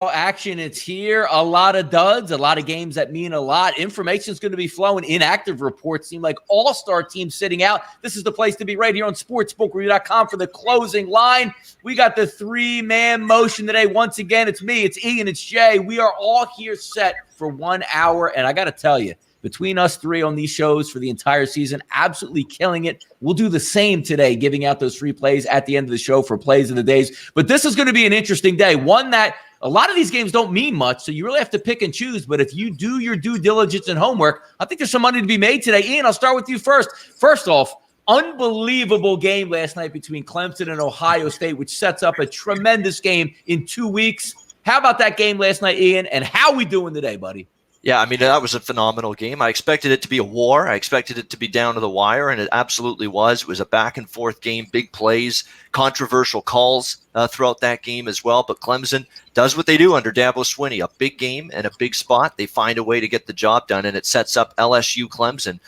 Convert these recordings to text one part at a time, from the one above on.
Action, it's here. A lot of duds, a lot of games that mean a lot. Information is going to be flowing. Inactive reports seem like all-star teams sitting out. This is the place to be right here on sportsbookreview.com for the closing line. We got the three-man motion today. Once again, it's me, it's Ian, it's Jay. We are all here set for 1 hour, and I got to tell you, between us three on these shows for the entire season, absolutely killing it. We'll do the same today, giving out those free plays at the end of the show for plays of the days. But this is going to be an interesting day, one that a lot of these games don't mean much, so you really have to pick and choose. But if you do your due diligence and homework, I think there's some money to be made today. Ian, I'll start with you first. First off, unbelievable game last night between Clemson and Ohio State, which sets up a tremendous game in 2 weeks. How about that game last night, Ian, and how we doing today, buddy? Yeah, I mean, that was a phenomenal game. I expected it to be a war. I expected it to be down to the wire, and it absolutely was. It was a back-and-forth game, big plays, controversial calls throughout that game as well. But Clemson does what they do under Dabo Swinney, a big game and a big spot. They find a way to get the job done, and it sets up LSU-Clemson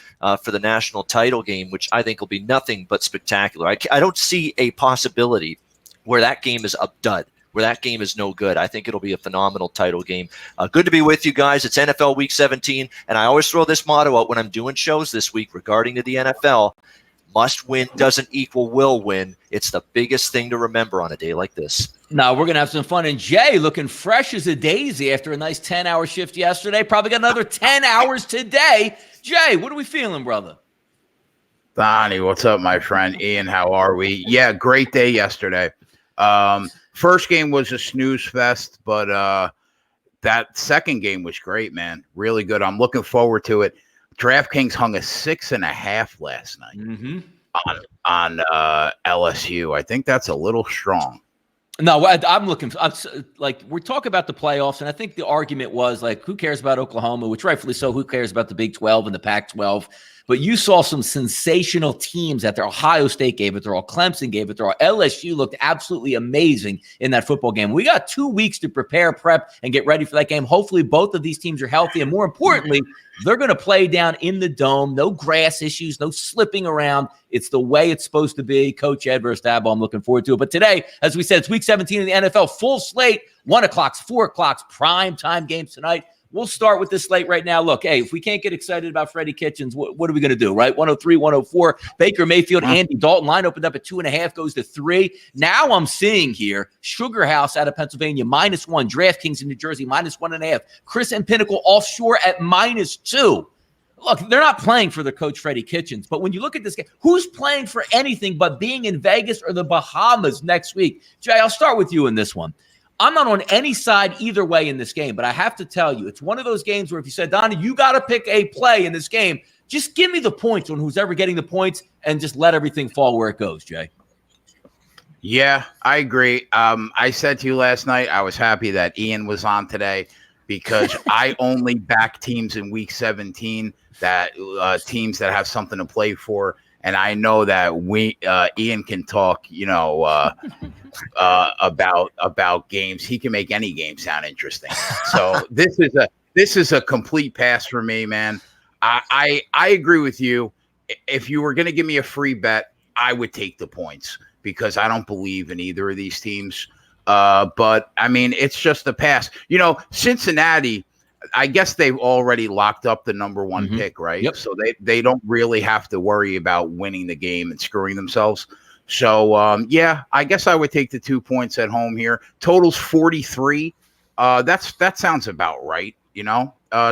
for the national title game, which I think will be nothing but spectacular. I don't see a possibility where that game is a dud, where that game is no good. I think it'll be a phenomenal title game. Good to be with you guys. It's NFL Week 17, and I always throw this motto out when I'm doing shows this week regarding to the NFL. Must win doesn't equal will win. It's the biggest thing to remember on a day like this. Now, we're going to have some fun. And Jay, looking fresh as a daisy after a nice 10-hour shift yesterday. Probably got another 10 hours today. Jay, what are we feeling, brother? Donnie, what's up, my friend? Ian, how are we? Yeah, great day yesterday. First game was a snooze fest, but that second game was great, man. Really good. I'm looking forward to it. DraftKings hung a 6.5 last night on LSU. I think that's a little strong. No, I'm like, we're talking about the playoffs, and I think the argument was, like, who cares about Oklahoma, which rightfully so, who cares about the Big 12 and the Pac-12? But you saw some sensational teams out there. Ohio State gave it their all. Clemson gave it their all. LSU looked absolutely amazing in that football game. We got 2 weeks to prepare, prep, and get ready for that game. Hopefully both of these teams are healthy, and more importantly, they're going to play down in the dome. No grass issues, no slipping around. It's the way it's supposed to be. Coach Ed versus Dabo, I'm looking forward to it. But today, as we said, it's Week 17 in the NFL. Full slate, 1 o'clock, 4 o'clock, prime time games tonight. We'll start with this slate right now. Look, hey, if we can't get excited about Freddie Kitchens, what are we going to do, right? 103, 104. Baker Mayfield, Andy Dalton. Line opened up at 2.5, goes to 3. Now I'm seeing here Sugar House out of Pennsylvania, -1. DraftKings in New Jersey, -1.5. Chris and Pinnacle offshore at -2. Look, they're not playing for the coach, Freddie Kitchens. But when you look at this game, who's playing for anything but being in Vegas or the Bahamas next week? Jay, I'll start with you in this one. I'm not on any side either way in this game, but I have to tell you, it's one of those games where if you said, Donnie, you got to pick a play in this game, just give me the points on who's ever getting the points and just let everything fall where it goes, Jay. Yeah, I agree. I said to you last night, I was happy that Ian was on today because I only back teams in Week 17, that teams that have something to play for. And I know that Ian can talk, about games. He can make any game sound interesting. So this is a complete pass for me, man. I agree with you. If you were going to give me a free bet, I would take the points because I don't believe in either of these teams. But I mean, it's just a pass. Cincinnati, I guess they've already locked up the number 1 pick, right? Yep. So they don't really have to worry about winning the game and screwing themselves. So, yeah, I guess I would take the 2 points at home here. Total's 43. That sounds about right,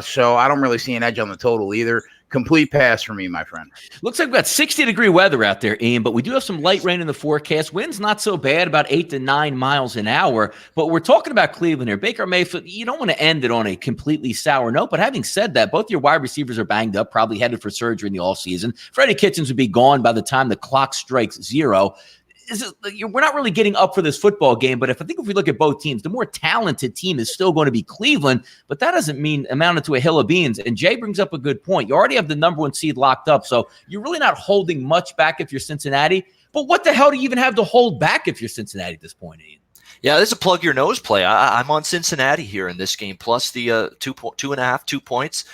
So I don't really see an edge on the total either. Complete pass for me, my friend. Looks like we've got 60-degree weather out there, Ian, but we do have some light rain in the forecast. Wind's not so bad, about 8 to 9 miles an hour. But we're talking about Cleveland here. Baker Mayfield, you don't want to end it on a completely sour note. But having said that, both your wide receivers are banged up, probably headed for surgery in the offseason. Freddie Kitchens would be gone by the time the clock strikes 0. We're not really getting up for this football game, but if we look at both teams, the more talented team is still going to be Cleveland, but that doesn't mean amounted to a hill of beans. And Jay brings up a good point. You already have the number 1 seed locked up, so you're really not holding much back if you're Cincinnati. But what the hell do you even have to hold back if you're Cincinnati at this point, Ian? Yeah, this is a plug your nose play. I'm on Cincinnati here in this game, plus the 2 points.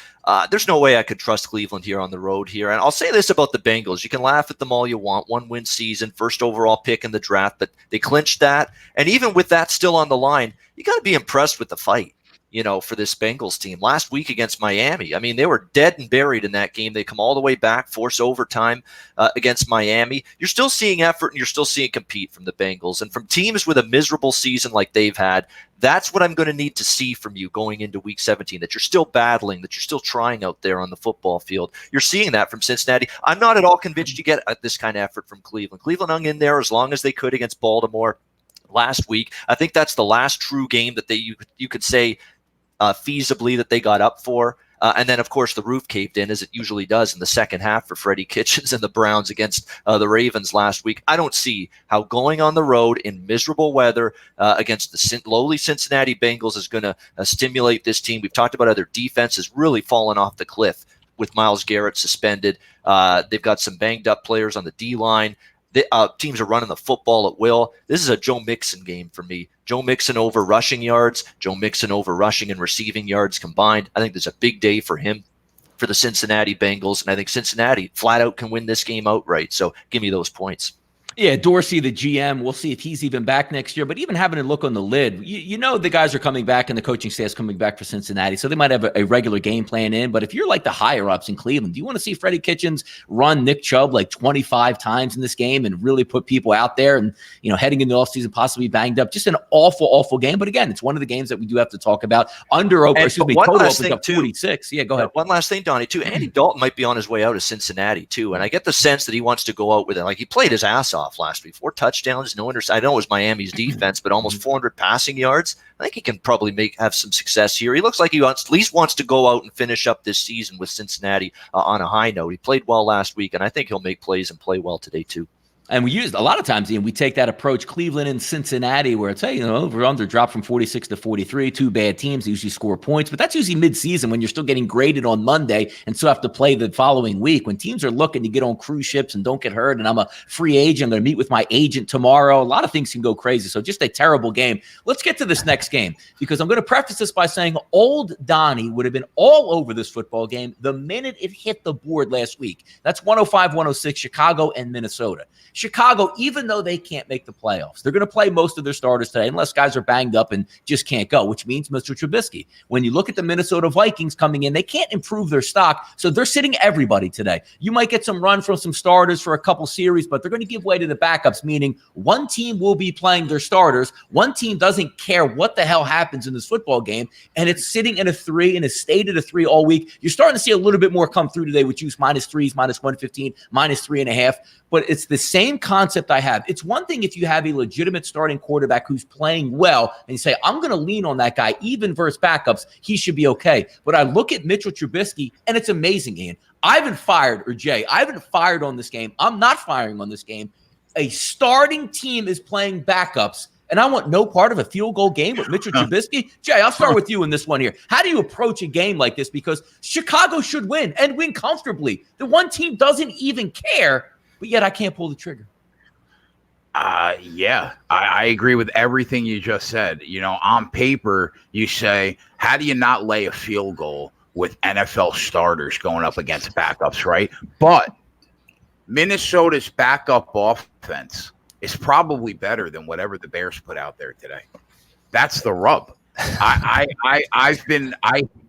There's no way I could trust Cleveland here on the road here. And I'll say this about the Bengals. You can laugh at them all you want. 1-win season, first overall pick in the draft, but they clinched that. And even with that still on the line, you got to be impressed with the fight, for this Bengals team. Last week against Miami, I mean, they were dead and buried in that game. They come all the way back, force overtime against Miami. You're still seeing effort and you're still seeing compete from the Bengals. And from teams with a miserable season like they've had, that's what I'm going to need to see from you going into week 17, that you're still battling, that you're still trying out there on the football field. You're seeing that from Cincinnati. I'm not at all convinced you get this kind of effort from Cleveland. Cleveland hung in there as long as they could against Baltimore last week. I think that's the last true game that you could say feasibly that they got up for. And then, of course, the roof caved in, as it usually does in the second half for Freddie Kitchens and the Browns against the Ravens last week. I don't see how going on the road in miserable weather against the lowly Cincinnati Bengals is going to stimulate this team. We've talked about how their defense has really fallen off the cliff with Myles Garrett suspended. They've got some banged up players on the D-line. Teams are running the football at will. This is a Joe Mixon game for me. Joe Mixon over rushing yards, Joe Mixon over rushing and receiving yards combined. I think there's a big day for him, for the Cincinnati Bengals, and I think Cincinnati flat out can win this game outright. So give me those points. Yeah, Dorsey, the GM, we'll see if he's even back next year. But even having a look on the lid, the guys are coming back and the coaching staff's coming back for Cincinnati. So they might have a regular game plan in. But if you're like the higher-ups in Cleveland, do you want to see Freddie Kitchens run Nick Chubb like 25 times in this game and really put people out there and, heading into the offseason possibly banged up? Just an awful, awful game. But again, it's one of the games that we do have to talk about. Total opens up 46. Yeah, go ahead. One last thing, Donnie, too. Andy Dalton might be on his way out of Cincinnati, too. And I get the sense that he wants to go out with it. Like, he played his ass off last week. 4 touchdowns, no interceptions. I know it was Miami's defense, but almost 400 passing yards. I think he can probably have some success here. He looks like he at least wants to go out and finish up this season with Cincinnati on a high note. He played well last week, and I think he'll make plays and play well today too. And we used a lot of times, Ian, we take that approach, Cleveland and Cincinnati, where it's, over under drop from 46 to 43, 2 bad teams, they usually score points, but that's usually mid-season when you're still getting graded on Monday and still have to play the following week. When teams are looking to get on cruise ships and don't get hurt, and I'm a free agent, I'm going to meet with my agent tomorrow, a lot of things can go crazy. So just a terrible game. Let's get to this next game, because I'm going to preface this by saying old Donnie would have been all over this football game the minute it hit the board last week. That's 105-106, Chicago and Minnesota. Chicago, even though they can't make the playoffs, they're going to play most of their starters today unless guys are banged up and just can't go, which means Mr. Trubisky. When you look at the Minnesota Vikings coming in, they can't improve their stock, so they're sitting everybody today. You might get some run from some starters for a couple series, but they're going to give way to the backups, meaning one team will be playing their starters. One team doesn't care what the hell happens in this football game, and it's sitting at a 3 and has stayed at a 3 all week. You're starting to see a little bit more come through today with juice -3s, -115, -3.5. But it's the same concept I have. It's one thing if you have a legitimate starting quarterback who's playing well and you say, I'm going to lean on that guy, even versus backups, he should be okay. But I look at Mitchell Trubisky, and it's amazing, Ian. I haven't fired on this game. I'm not firing on this game. A starting team is playing backups, and I want no part of a field goal game with Mitchell Trubisky. Jay, I'll start with you in this one here. How do you approach a game like this? Because Chicago should win and win comfortably. The one team doesn't even care, but yet I can't pull the trigger. Yeah, I agree with everything you just said. On paper, you say, how do you not lay a field goal with NFL starters going up against backups, right? But Minnesota's backup offense is probably better than whatever the Bears put out there today. That's the rub. I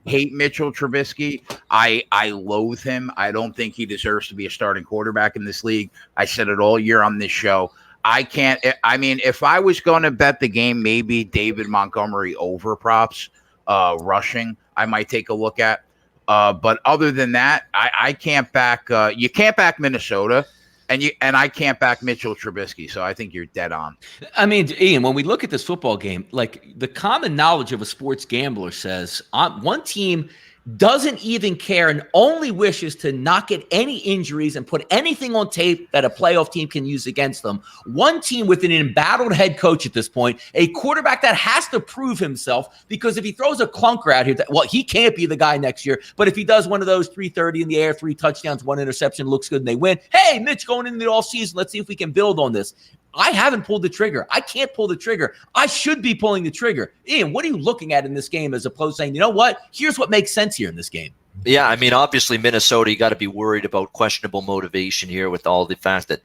hate Mitchell Trubisky. I loathe him. I don't think he deserves to be a starting quarterback in this league. I said it all year on this show. If I was going to bet the game, maybe David Montgomery over props rushing, I might take a look at. But other than that, I can't back. You can't back Minnesota. And I can't back Mitchell Trubisky, so I think you're dead on. I mean, Ian, when we look at this football game, like the common knowledge of a sports gambler says, one team doesn't even care and only wishes to not get any injuries and put anything on tape that a playoff team can use against them. One team with an embattled head coach at this point, a quarterback that has to prove himself, because if he throws a clunker out here, he can't be the guy next year. But if he does one of those 330 in the air, 3 touchdowns, 1 interception, looks good and they win. Hey, Mitch, going into the offseason, let's see if we can build on this. I haven't pulled the trigger. I can't pull the trigger. I should be pulling the trigger. Ian, what are you looking at in this game as opposed to saying, you know what? Here's what makes sense here in this game. Yeah, I mean, obviously Minnesota, you got to be worried about questionable motivation here with all the fact that,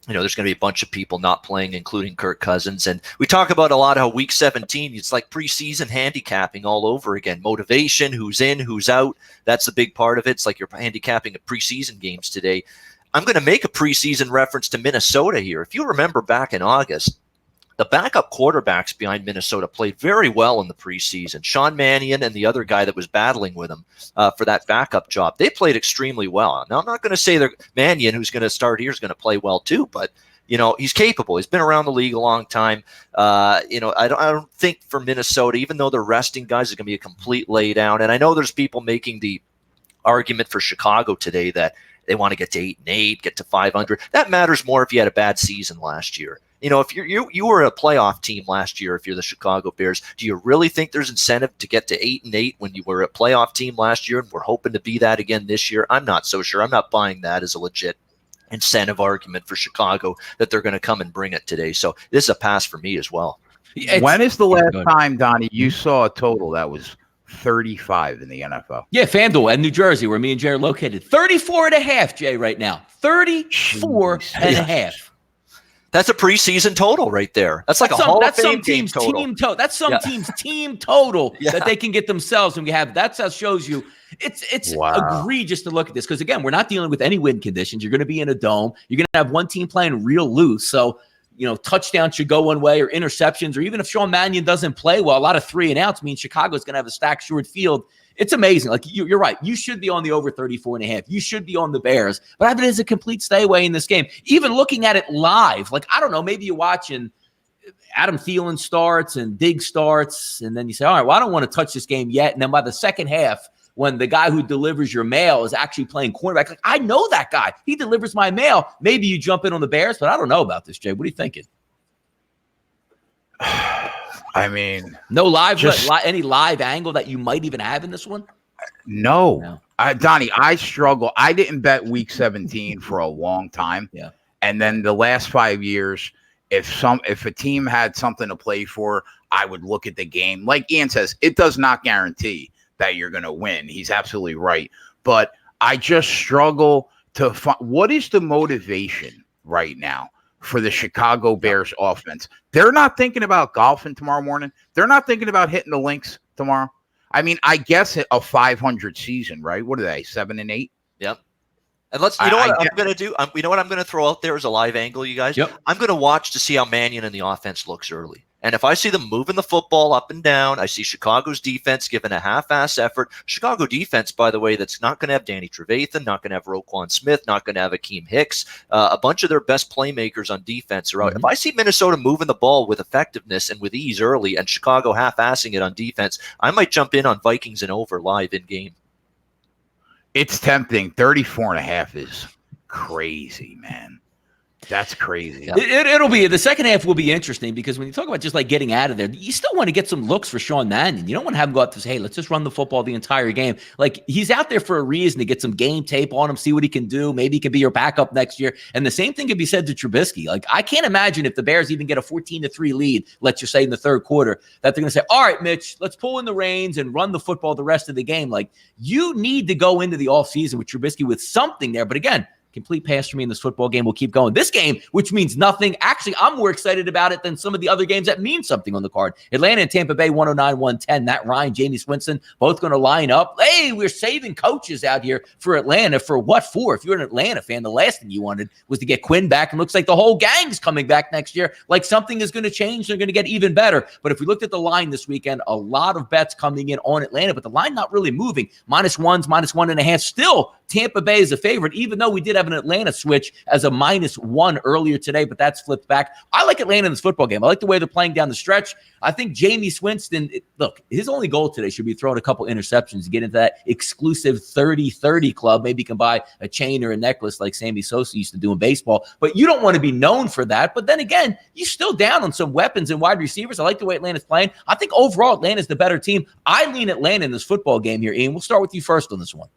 there's going to be a bunch of people not playing, including Kirk Cousins. And we talk about a lot how week 17, it's like preseason handicapping all over again. Motivation, who's in, who's out. That's a big part of it. It's like you're handicapping at preseason games today. I'm going to make a preseason reference to Minnesota here. If you remember back in August, the backup quarterbacks behind Minnesota played very well in the preseason. Sean Mannion and the other guy that was battling with him for that backup job, they played extremely well. Now, I'm not going to say that Mannion, who's going to start here, is going to play well too, but he's capable. He's been around the league a long time. I don't think for Minnesota, even though they're resting guys, it's going to be a complete lay down. And I know there's people making the argument for Chicago today that they want to get to 8-8, get to 500. That matters more if you had a bad season last year. If you were a playoff team last year, if you're the Chicago Bears, do you really think there's incentive to get to 8-8 when you were a playoff team last year and we're hoping to be that again this year? I'm not so sure. I'm not buying that as a legit incentive argument for Chicago that they're going to come and bring it today. So this is a pass for me as well. When is the last time, Donnie, you saw a total that was 35 in the NFL? Yeah, FanDuel and New Jersey, where me and Jay are located. 34.5, Jay, right now. 34.5. That's a preseason total right there. That's like Hall of Fame game total. That's some team's team total that they can get themselves. And that's how it shows you. It's egregious to look at this because, again, we're not dealing with any wind conditions. You're going to be in a dome. You're going to have one team playing real loose. So, touchdowns should go one way or interceptions, or even if Sean Mannion doesn't play well, a lot of 3-and-outs means Chicago's going to have a stacked short field. It's amazing. Like you're right. You should be on the over 34.5. You should be on the Bears. But I think it's a complete stay away in this game. Even looking at it live, like, I don't know, maybe you're watching Adam Thielen starts and Diggs starts, and then you say, all right, well, I don't want to touch this game yet. And then by the second half, when the guy who delivers your mail is actually playing cornerback, like, I know that guy. He delivers my mail. Maybe you jump in on the Bears, but I don't know about this, Jay. What are you thinking? I mean, no any live angle that you might even have in this one? No. Donnie, I struggle. I didn't bet week 17 for a long time. Yeah. And then the last 5 years, if a team had something to play for, I would look at the game. Like Ian says, it does not guarantee that you're going to win. He's absolutely right. But I just struggle to find what is the motivation right now for the Chicago Bears offense. They're not thinking about golfing tomorrow morning. They're not thinking about hitting the links tomorrow. I mean, I guess a 500 season, right? What are they, 7-8? Yep. And I'm going to do? You know what I'm going to throw out there as a live angle, you guys? Yep. I'm going to watch to see how Mannion and the offense looks early. And if I see them moving the football up and down, I see Chicago's defense giving a half-ass effort. Chicago defense, by the way, that's not going to have Danny Trevathan, not going to have Roquan Smith, not going to have Akeem Hicks. A bunch of their best playmakers on defense are out. Mm-hmm. If I see Minnesota moving the ball with effectiveness and with ease early and Chicago half-assing it on defense, I might jump in on Vikings and over live in-game. It's tempting. 34.5 is crazy, man. That's crazy. It'll be the second half will be interesting because when you talk about just like getting out of there, you still want to get some looks for Sean Mannion. You don't want to have him go out to say, hey, let's just run the football the entire game. Like, he's out there for a reason to get some game tape on him, see what he can do. Maybe he can be your backup next year. And the same thing could be said to Trubisky. Like, I can't imagine if the Bears even get a 14-3 lead, let's just say in the third quarter, that they're going to say, all right, Mitch, let's pull in the reins and run the football the rest of the game. Like, you need to go into the offseason with Trubisky with something there. But again, complete pass for me in this football game. We'll keep going. This game, which means nothing. Actually, I'm more excited about it than some of the other games that mean something on the card. Atlanta and Tampa Bay, 109-110. Matt Ryan, Jamie Swinson, both going to line up. Hey, we're saving coaches out here for Atlanta. For what for? If you're an Atlanta fan, the last thing you wanted was to get Quinn back. And looks like the whole gang's coming back next year. Like something is going to change. They're going to get even better. But if we looked at the line this weekend, a lot of bets coming in on Atlanta, but the line not really moving. -1s, -1.5. Still, Tampa Bay is a favorite, even though we did have an Atlanta switch as a -1 earlier today, but that's flipped back. I like Atlanta in this football game. I like the way they're playing down the stretch. I think Jamie Swinston, look, his only goal today should be throwing a couple interceptions to get into that exclusive 30-30 club. Maybe you can buy a chain or a necklace like Sammy Sosa used to do in baseball, but you don't want to be known for that. But then again, you're still down on some weapons and wide receivers. I like the way Atlanta's playing. I think overall Atlanta's the better team. I lean Atlanta in this football game here, Ian. We'll start with you first on this one.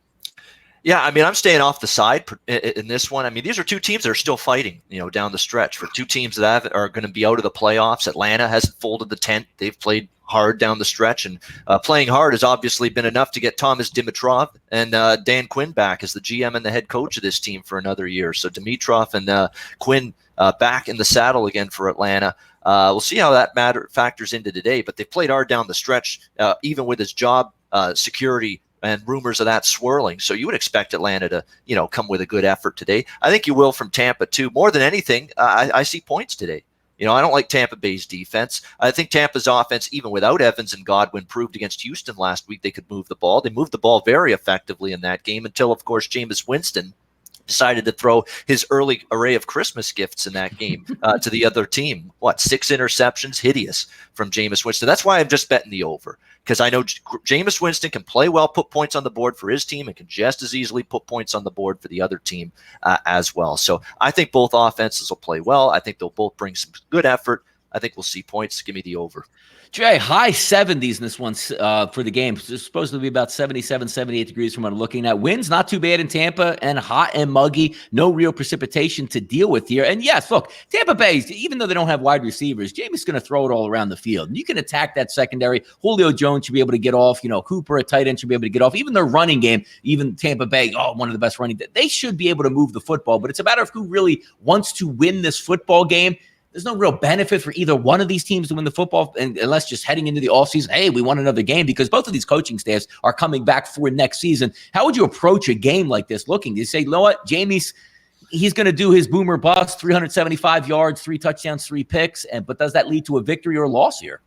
Yeah, I mean, I'm staying off the side in this one. I mean, these are two teams that are still fighting, down the stretch. For two teams that are going to be out of the playoffs, Atlanta hasn't folded the tent. They've played hard down the stretch, and playing hard has obviously been enough to get Thomas Dimitrov and Dan Quinn back as the GM and the head coach of this team for another year. So Dimitrov and Quinn back in the saddle again for Atlanta. We'll see how that factors into today, but they've played hard down the stretch, even with his job security and rumors of that swirling. So you would expect Atlanta to, come with a good effort today. I think you will from Tampa too. More than anything, I see points today. I don't like Tampa Bay's defense. I think Tampa's offense, even without Evans and Godwin, proved against Houston last week they could move the ball. They moved the ball very effectively in that game until, of course, Jameis Winston decided to throw his early array of Christmas gifts in that game to the other team. 6 interceptions? Hideous from Jameis Winston. That's why I'm just betting the over, because I know Jameis Winston can play well, put points on the board for his team, and can just as easily put points on the board for the other team as well. So I think both offenses will play well. I think they'll both bring some good effort. I think we'll see points. Give me the over. Jay, high 70s in this one for the game. It's supposed to be about 77, 78 degrees from what I'm looking at. Winds not too bad in Tampa, and hot and muggy. No real precipitation to deal with here. And yes, look, Tampa Bay, even though they don't have wide receivers, Jamie's going to throw it all around the field. And you can attack that secondary. Julio Jones should be able to get off. Cooper, a tight end, should be able to get off. Even their running game, even Tampa Bay, one of the best running. They should be able to move the football. But it's a matter of who really wants to win this football game. There's no real benefit for either one of these teams to win the football, unless just heading into the offseason, hey, we want another game, because both of these coaching staffs are coming back for next season. How would you approach a game like this looking? Do you say, you know what, Jamie's he's going to do his boomer bust, 375 yards, 3 touchdowns, 3 picks, but does that lead to a victory or a loss here?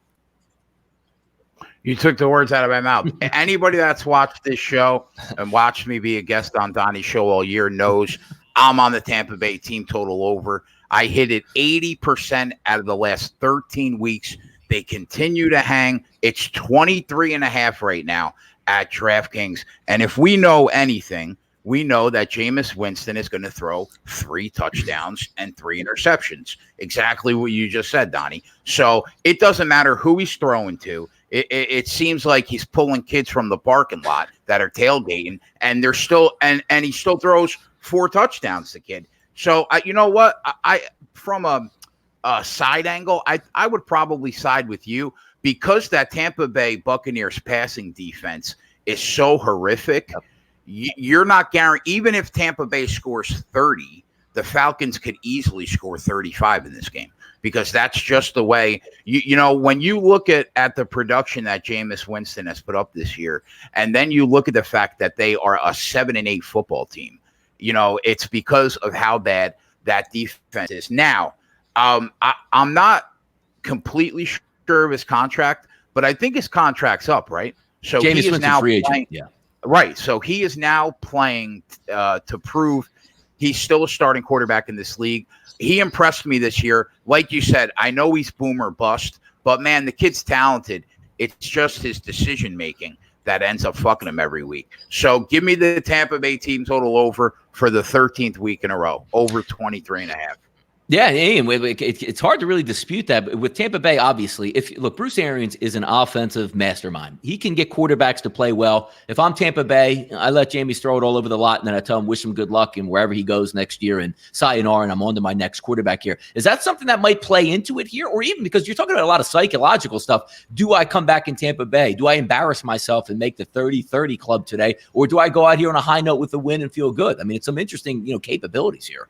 You took the words out of my mouth. Anybody that's watched this show and watched me be a guest on Donnie's show all year knows I'm on the Tampa Bay team total over. I hit it 80% out of the last 13 weeks. They continue to hang. It's 23.5 right now at DraftKings. And if we know anything, we know that Jameis Winston is going to throw 3 touchdowns and 3 interceptions. Exactly what you just said, Donnie. So it doesn't matter who he's throwing to. It seems like he's pulling kids from the parking lot that are tailgating, and they're still and he still throws 4 touchdowns, the kid. So you know what? I from a side angle, I would probably side with you, because that Tampa Bay Buccaneers passing defense is so horrific. You're not guaranteed. Even if Tampa Bay scores 30, the Falcons could easily score 35 in this game, because that's just the way. You know, when you look at the production that Jameis Winston has put up this year, and then you look at the fact that they are a 7-8 football team, you know, it's because of how bad that defense is. Now, I'm not completely sure of his contract, but I think his contract's up, right? So Jameis Winston, now free playing, agent. Yeah. Right. So he is now playing to prove he's still a starting quarterback in this league. He impressed me this year. Like you said, I know he's boomer bust, but man, the kid's talented. It's just his decision-making that ends up fucking him every week. So give me the Tampa Bay team total over for the 13th week in a row, over 23.5. Yeah, it's hard to really dispute that. But with Tampa Bay, obviously, Bruce Arians is an offensive mastermind. He can get quarterbacks to play well. If I'm Tampa Bay, I let Jameis throw it all over the lot, and then I tell him, wish him good luck and wherever he goes next year, and sayonara, and I'm on to my next quarterback here. Is that something that might play into it here? Or even, because you're talking about a lot of psychological stuff, do I come back in Tampa Bay? Do I embarrass myself and make the 30-30 club today? Or do I go out here on a high note with a win and feel good? I mean, it's some interesting, capabilities here.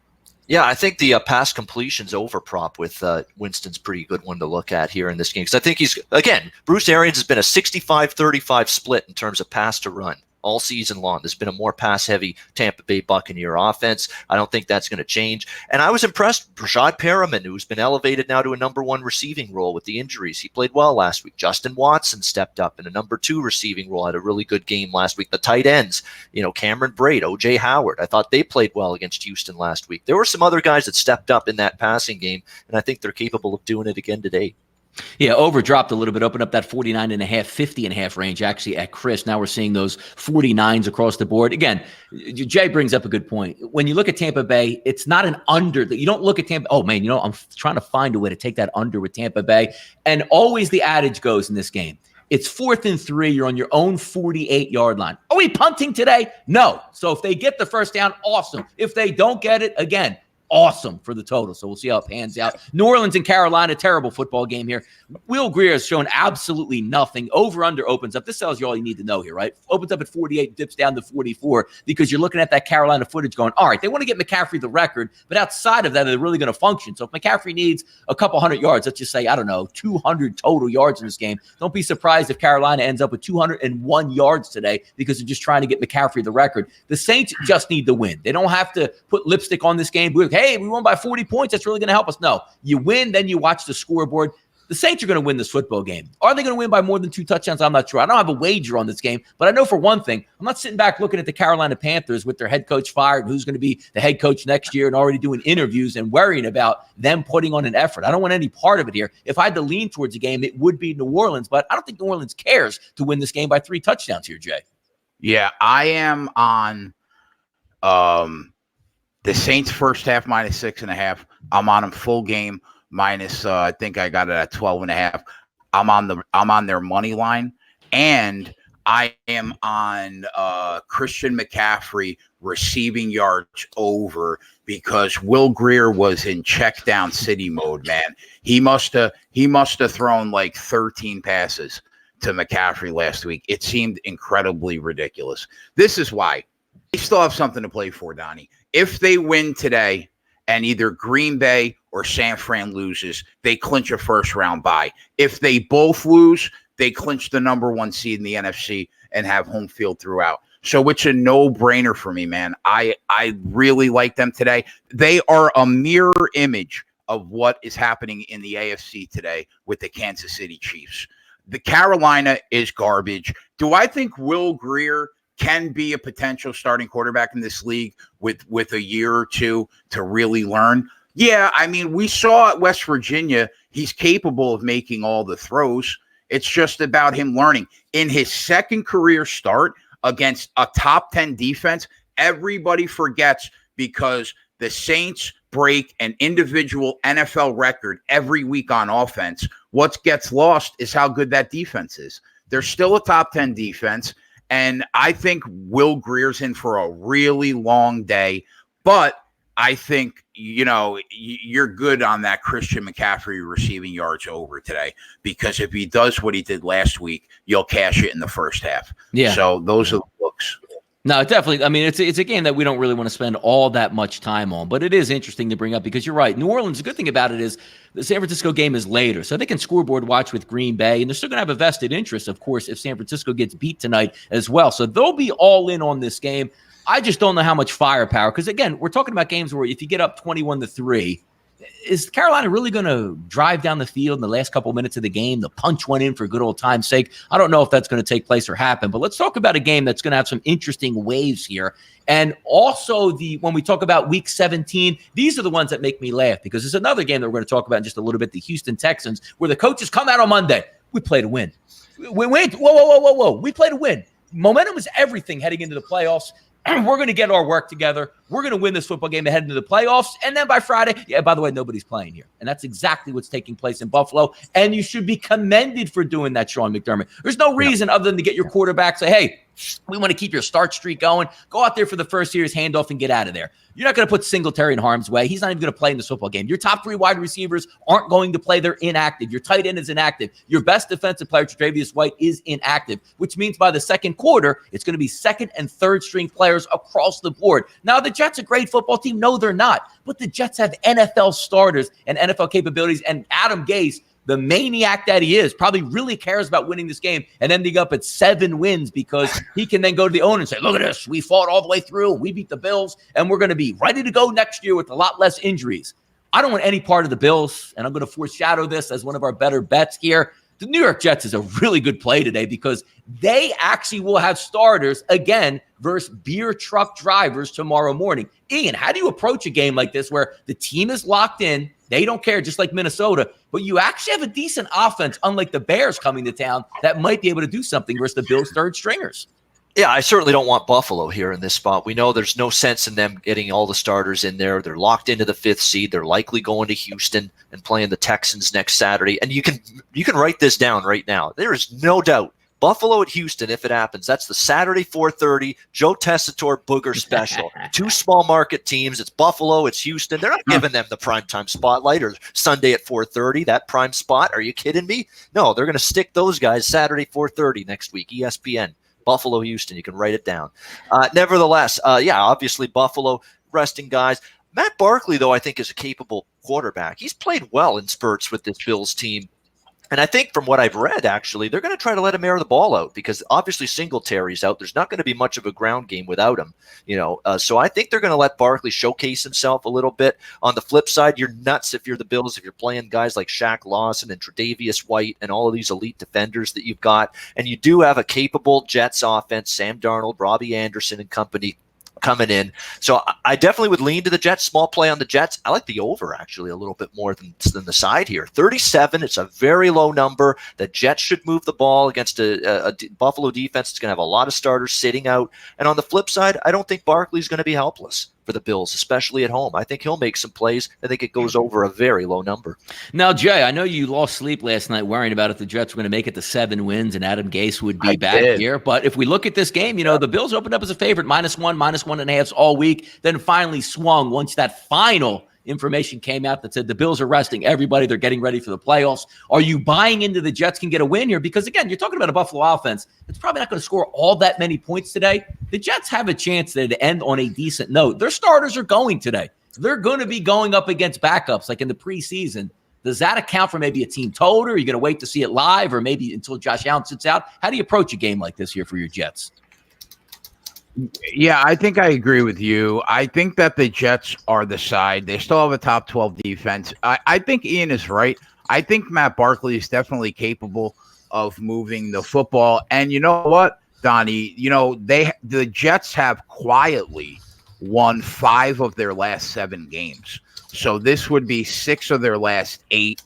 Yeah, I think the pass completions over prop with Winston's pretty good one to look at here in this game. Because I think Bruce Arians has been a 65-35 split in terms of pass to run all season long. There's been a more pass-heavy Tampa Bay Buccaneer offense. I don't think that's going to change. And I was impressed. Rashad Perriman, who's been elevated now to a number 1 receiving role with the injuries. He played well last week. Justin Watson stepped up in a number 2 receiving role, had a really good game last week. The tight ends, Cameron Braid, O.J. Howard, I thought they played well against Houston last week. There were some other guys that stepped up in that passing game, and I think they're capable of doing it again today. Yeah, over dropped a little bit, opened up that 49.5, 50.5 range actually at Chris. Now we're seeing those 49s across the board. Again, Jay brings up a good point. When you look at Tampa Bay, it's not an under. You don't look at Tampa. Oh, man, I'm trying to find a way to take that under with Tampa Bay. And always the adage goes in this game, it's 4th and 3. You're on your own 48-yard line. Oh, we punting today? No. So if they get the first down, awesome. If they don't get it, again, awesome for the total. So we'll see how it pans out. New Orleans and Carolina, terrible football game here. Will Grier has shown absolutely nothing. Over-under opens up. This tells you all you need to know here, right? Opens up at 48, dips down to 44 because you're looking at that Carolina footage going, all right, they want to get McCaffrey the record, but outside of that, they're really going to function. So if McCaffrey needs a couple hundred yards, let's just say, I don't know, 200 total yards in this game, don't be surprised if Carolina ends up with 201 yards today because they're just trying to get McCaffrey the record. The Saints just need to win. They don't have to put lipstick on this game. Hey, we won by 40 points. That's really going to help us. No, you win, then you watch the scoreboard. The Saints are going to win this football game. Are they going to win by more than 2 touchdowns? I'm not sure. I don't have a wager on this game, but I know for one thing, I'm not sitting back looking at the Carolina Panthers with their head coach fired, who's going to be the head coach next year, and already doing interviews and worrying about them putting on an effort. I don't want any part of it here. If I had to lean towards a game, it would be New Orleans, but I don't think New Orleans cares to win this game by 3 touchdowns here, Jay. Yeah, I am on the Saints first half -6.5. I'm on them full game minus. I think I got it at 12.5. I'm on their money line, and I am on Christian McCaffrey receiving yards over because Will Grier was in check down city mode. Man, he must have thrown like 13 passes to McCaffrey last week. It seemed incredibly ridiculous. This is why they still have something to play for, Donnie. If they win today and either Green Bay or San Fran loses, they clinch a first-round bye. If they both lose, they clinch the number 1 seed in the NFC and have home field throughout. So it's a no-brainer for me, man. I really like them today. They are a mirror image of what is happening in the AFC today with the Kansas City Chiefs. The Carolina is garbage. Do I think Will Grier can be a potential starting quarterback in this league with a year or two to really learn? Yeah, I mean, we saw at West Virginia, he's capable of making all the throws. It's just about him learning. In his second career start against a top 10 defense, everybody forgets because the Saints break an individual NFL record every week on offense. What gets lost is how good that defense is. They're still a top 10 defense. And I think Will Grier's in for a really long day. But I think, you're good on that Christian McCaffrey receiving yards over today, because if he does what he did last week, you'll cash it in the first half. Yeah. So those are the looks. No, definitely. I mean, it's a game that we don't really want to spend all that much time on, but it is interesting to bring up because you're right. New Orleans, the good thing about it is the San Francisco game is later, so they can scoreboard watch with Green Bay, and they're still going to have a vested interest, of course, if San Francisco gets beat tonight as well. So they'll be all in on this game. I just don't know how much firepower, because, again, we're talking about games where if you get up 21-3, is Carolina really going to drive down the field in the last couple minutes of the game to punch one in for good old time's sake? I don't know if that's going to take place or happen, but let's talk about a game that's going to have some interesting waves here. And also, when we talk about Week 17, these are the ones that make me laugh, because there's another game that we're going to talk about in just a little bit, the Houston Texans, where the coaches come out on Monday. We play to win. Whoa. We play to win. Momentum is everything heading into the playoffs. We're going to get our work together. We're going to win this football game ahead into the playoffs. And then by Friday, by the way, nobody's playing here. And that's exactly what's taking place in Buffalo. And you should be commended for doing that, Sean McDermott. There's no reason other than to get your quarterback, say, hey, we want to keep your start streak going. Go out there for the first series handoff and get out of there. You're not going to put Singletary in harm's way. He's not even going to play in this football game. Your top 3 wide receivers aren't going to play. They're inactive. Your tight end is inactive. Your best defensive player, Tre'Davious White, is inactive, which means by the second quarter, it's going to be second and third string players across the board. Now, the Jets are a great football team. No, they're not. But the Jets have NFL starters and NFL capabilities, and Adam Gase, the maniac that he is, probably really cares about winning this game and ending up at 7 wins, because he can then go to the owner and say, look at this. We fought all the way through. We beat the Bills, and we're going to be ready to go next year with a lot less injuries. I don't want any part of the Bills, and I'm going to foreshadow this as one of our better bets here. The New York Jets is a really good play today, because they actually will have starters again versus beer truck drivers tomorrow morning. Ian, how do you approach a game like this where the team is locked in? They don't care, just like Minnesota, but you actually have a decent offense, unlike the Bears coming to town, that might be able to do something versus the Bills' third stringers. Yeah, I certainly don't want Buffalo here in this spot. We know there's no sense in them getting all the starters in there. They're locked into the 5th seed. They're likely going to Houston and playing the Texans next Saturday. And you can write this down right now. There is no doubt Buffalo at Houston, if it happens, that's the Saturday 4:30 Joe Tessitore Booger special. Two small market teams. It's Buffalo, it's Houston. They're not giving them the primetime spotlight or Sunday at 4:30, that prime spot. Are you kidding me? No, they're going to stick those guys Saturday 4:30 next week, ESPN. Buffalo, Houston. You can write it down. Nevertheless, obviously Buffalo resting guys. Matt Barkley, though, I think is a capable quarterback. He's played well in spurts with this Bills team. And I think from what I've read, actually, they're going to try to let him air the ball out because obviously Singletary's out. There's not going to be much of a ground game without him, So I think they're going to let Barkley showcase himself a little bit. On the flip side, you're nuts if you're the Bills, if you're playing guys like Shaq Lawson and Tre'Davious White and all of these elite defenders that you've got. And you do have a capable Jets offense, Sam Darnold, Robbie Anderson and company coming in. So I definitely would lean to the Jets. Small play on the Jets. I like the over actually a little bit more than the side here. 37. It's a very low number. The Jets should move the ball against a Buffalo defense. It's going to have a lot of starters sitting out. And on the flip side, I don't think Barkley's going to be helpless for the Bills, especially at home. I think he'll make some plays. I think it goes over a very low number. Now, Jay, I know you lost sleep last night worrying about if the Jets were going to make it to 7 wins and Adam Gase would be back here. But if we look at this game, the Bills opened up as a favorite, -1, -1.5 all week, then finally swung once that final information came out that said the Bills are resting everybody. They're getting ready for the playoffs. Are you buying into the Jets can get a win here? Because, again, you're talking about a Buffalo offense. It's probably not going to score all that many points today. The Jets have a chance to end on a decent note. Their starters are going today. They're going to be going up against backups like in the preseason. Does that account for maybe a team total? Are you going to wait to see it live or maybe until Josh Allen sits out? How do you approach a game like this here for your Jets? Yeah, I think I agree with you. I think that the Jets are the side. They still have a top 12 defense. I think Ian is right. I think Matt Barkley is definitely capable of moving the football. And you know what, Donnie? The Jets have quietly won 5 of their last 7 games. So this would be 6 of their last 8.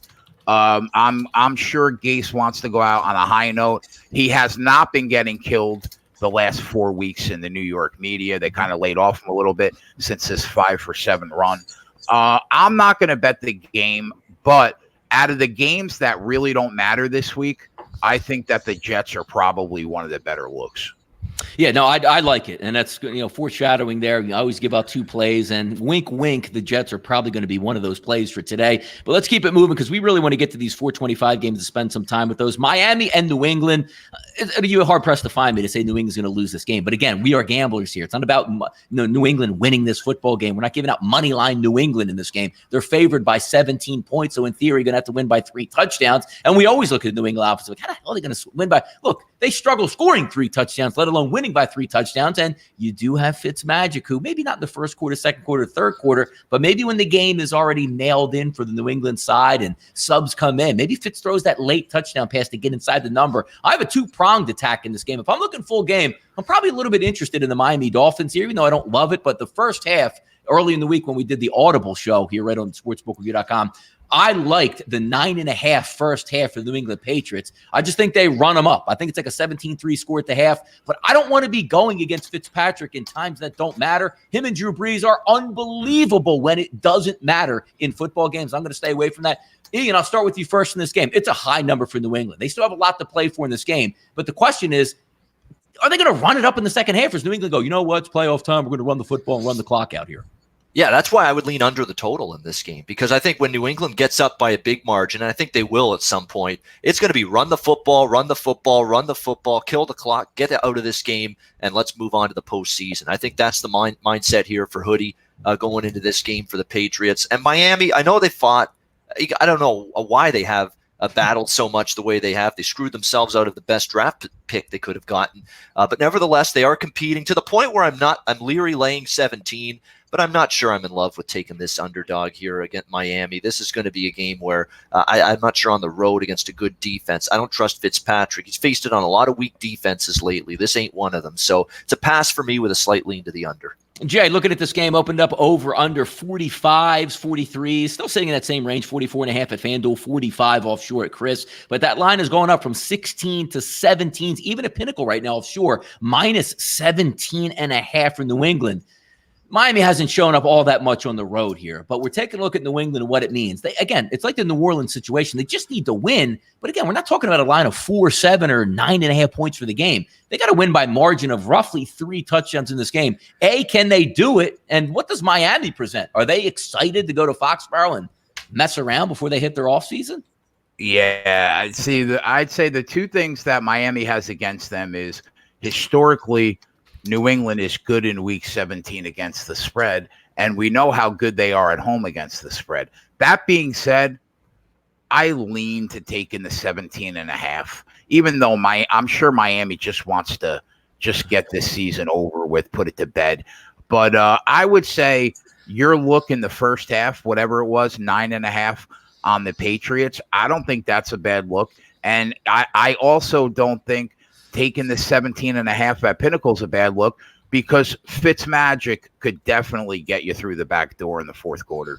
I'm sure Gase wants to go out on a high note. He has not been getting killed the last 4 weeks in the New York media. They kind of laid off him a little bit since his 5-for-7 run. I'm not going to bet the game, but out of the games that really don't matter this week, I think that the Jets are probably one of the better looks. Yeah, no, I like it. And that's, foreshadowing there. You always give out 2 plays and wink, wink. The Jets are probably going to be one of those plays for today. But let's keep it moving because we really want to get to these 425 games and spend some time with those. Miami and New England. You're hard pressed to find me to say New England's going to lose this game. But again, we are gamblers here. It's not about New England winning this football game. We're not giving out money line New England in this game. They're favored by 17 points. So in theory, you're going to have to win by 3 touchdowns. And we always look at the New England offense like, how the hell are they going to win by? Look, they struggle scoring 3 touchdowns, let alone winning by 3 touchdowns. And you do have Fitzmagic, who maybe not in the first quarter, second quarter, third quarter, but maybe when the game is already nailed in for the New England side and subs come in, maybe Fitz throws that late touchdown pass to get inside the number. I have a 2-pronged attack in this game. If I'm looking full game, I'm probably a little bit interested in the Miami Dolphins here, even though I don't love it. But the first half, early in the week when we did the Audible show here right on sportsbookreview.com, I liked the 9.5 first half for the New England Patriots. I just think they run them up. I think it's like a 17-3 score at the half, but I don't want to be going against Fitzpatrick in times that don't matter. Him and Drew Brees are unbelievable when it doesn't matter in football games. I'm going to stay away from that. Ian, I'll start with you first in this game. It's a high number for New England. They still have a lot to play for in this game, but the question is, are they going to run it up in the second half, or does New England go, you know what, it's playoff time, we're going to run the football and run the clock out here? Yeah, that's why I would lean under the total in this game, because I think when New England gets up by a big margin, and I think they will at some point, it's going to be run the football, kill the clock, get out of this game, and let's move on to the postseason. I think that's the mindset here for Hoodie going into this game for the Patriots. And Miami, I know they fought. I don't know why they have battled so much the way they have. They screwed themselves out of the best draft pick they could have gotten. But nevertheless, they are competing to the point where I'm leery laying 17. But I'm not sure I'm in love with taking this underdog here against Miami. This is going to be a game where I'm not sure on the road against a good defense. I don't trust Fitzpatrick. He's faced it on a lot of weak defenses lately. This ain't one of them. So it's a pass for me with a slight lean to the under. Jay, looking at this game, opened up over under 45s, 43s, still sitting in that same range, 44.5 at FanDuel, 45 offshore at Chris. But that line is going up from 16 to 17s, even at Pinnacle right now offshore, minus 17.5 for New England. Miami hasn't shown up all that much on the road here, but we're taking a look at New England and what it means. Again, it's like the New Orleans situation. They just need to win. But again, we're not talking about a line of 4, 7, or 9.5 points for the game. They got to win by margin of roughly 3 touchdowns in this game. Can they do it? And what does Miami present? Are they excited to go to Foxborough and mess around before they hit their offseason? Yeah, I'd say the two things that Miami has against them is historically New England is good in week 17 against the spread, and we know how good they are at home against the spread. That being said, I lean to taking the 17.5, even though I'm sure Miami just wants to just get this season over with, put it to bed. But I would say your look in the first half, whatever it was, 9.5 on the Patriots, I don't think that's a bad look. And I also don't think taking the 17.5 at Pinnacle is a bad look, because Fitzmagic could definitely get you through the back door in the fourth quarter.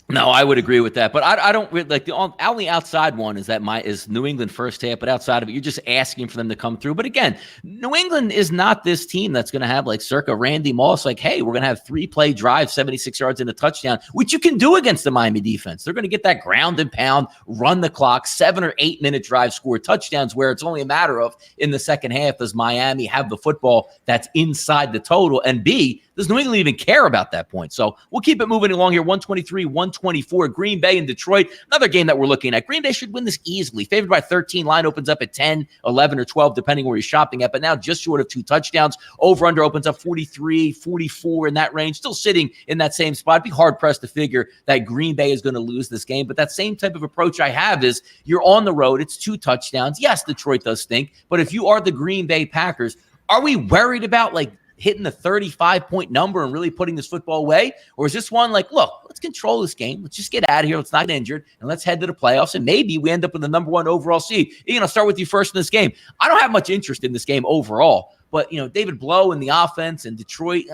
No, I would agree with that, but I don't really like the only outside one is is New England first half, but outside of it, you're just asking for them to come through. But again, New England is not this team that's going to have like circa Randy Moss, like, hey, we're going to have 3-play drive, 76 yards and a touchdown, which you can do against the Miami defense. They're going to get that ground and pound, run the clock, 7 or 8 minute drive, score touchdowns, where it's only a matter of in the second half, does Miami have the football that's inside the total, and B, does New England even care about that point? So we'll keep it moving along here. 123, 124. Green Bay and Detroit. Another game that we're looking at. Green Bay should win this easily. Favored by 13. Line opens up at 10, 11, or 12, depending where you're shopping at. But now just short of 2 touchdowns. Over-under opens up 43, 44 in that range. Still sitting in that same spot. I'd be hard-pressed to figure that Green Bay is going to lose this game. But that same type of approach I have is you're on the road. It's 2 touchdowns. Yes, Detroit does stink. But if you are the Green Bay Packers, are we worried about hitting the 35-point number and really putting this football away? Or is this one like, look, let's control this game. Let's just get out of here. Let's not get injured. And let's head to the playoffs. And maybe we end up with the number 1 overall seed. Ian, I'll start with you first in this game. I don't have much interest in this game overall. But, David Blow and the offense and Detroit,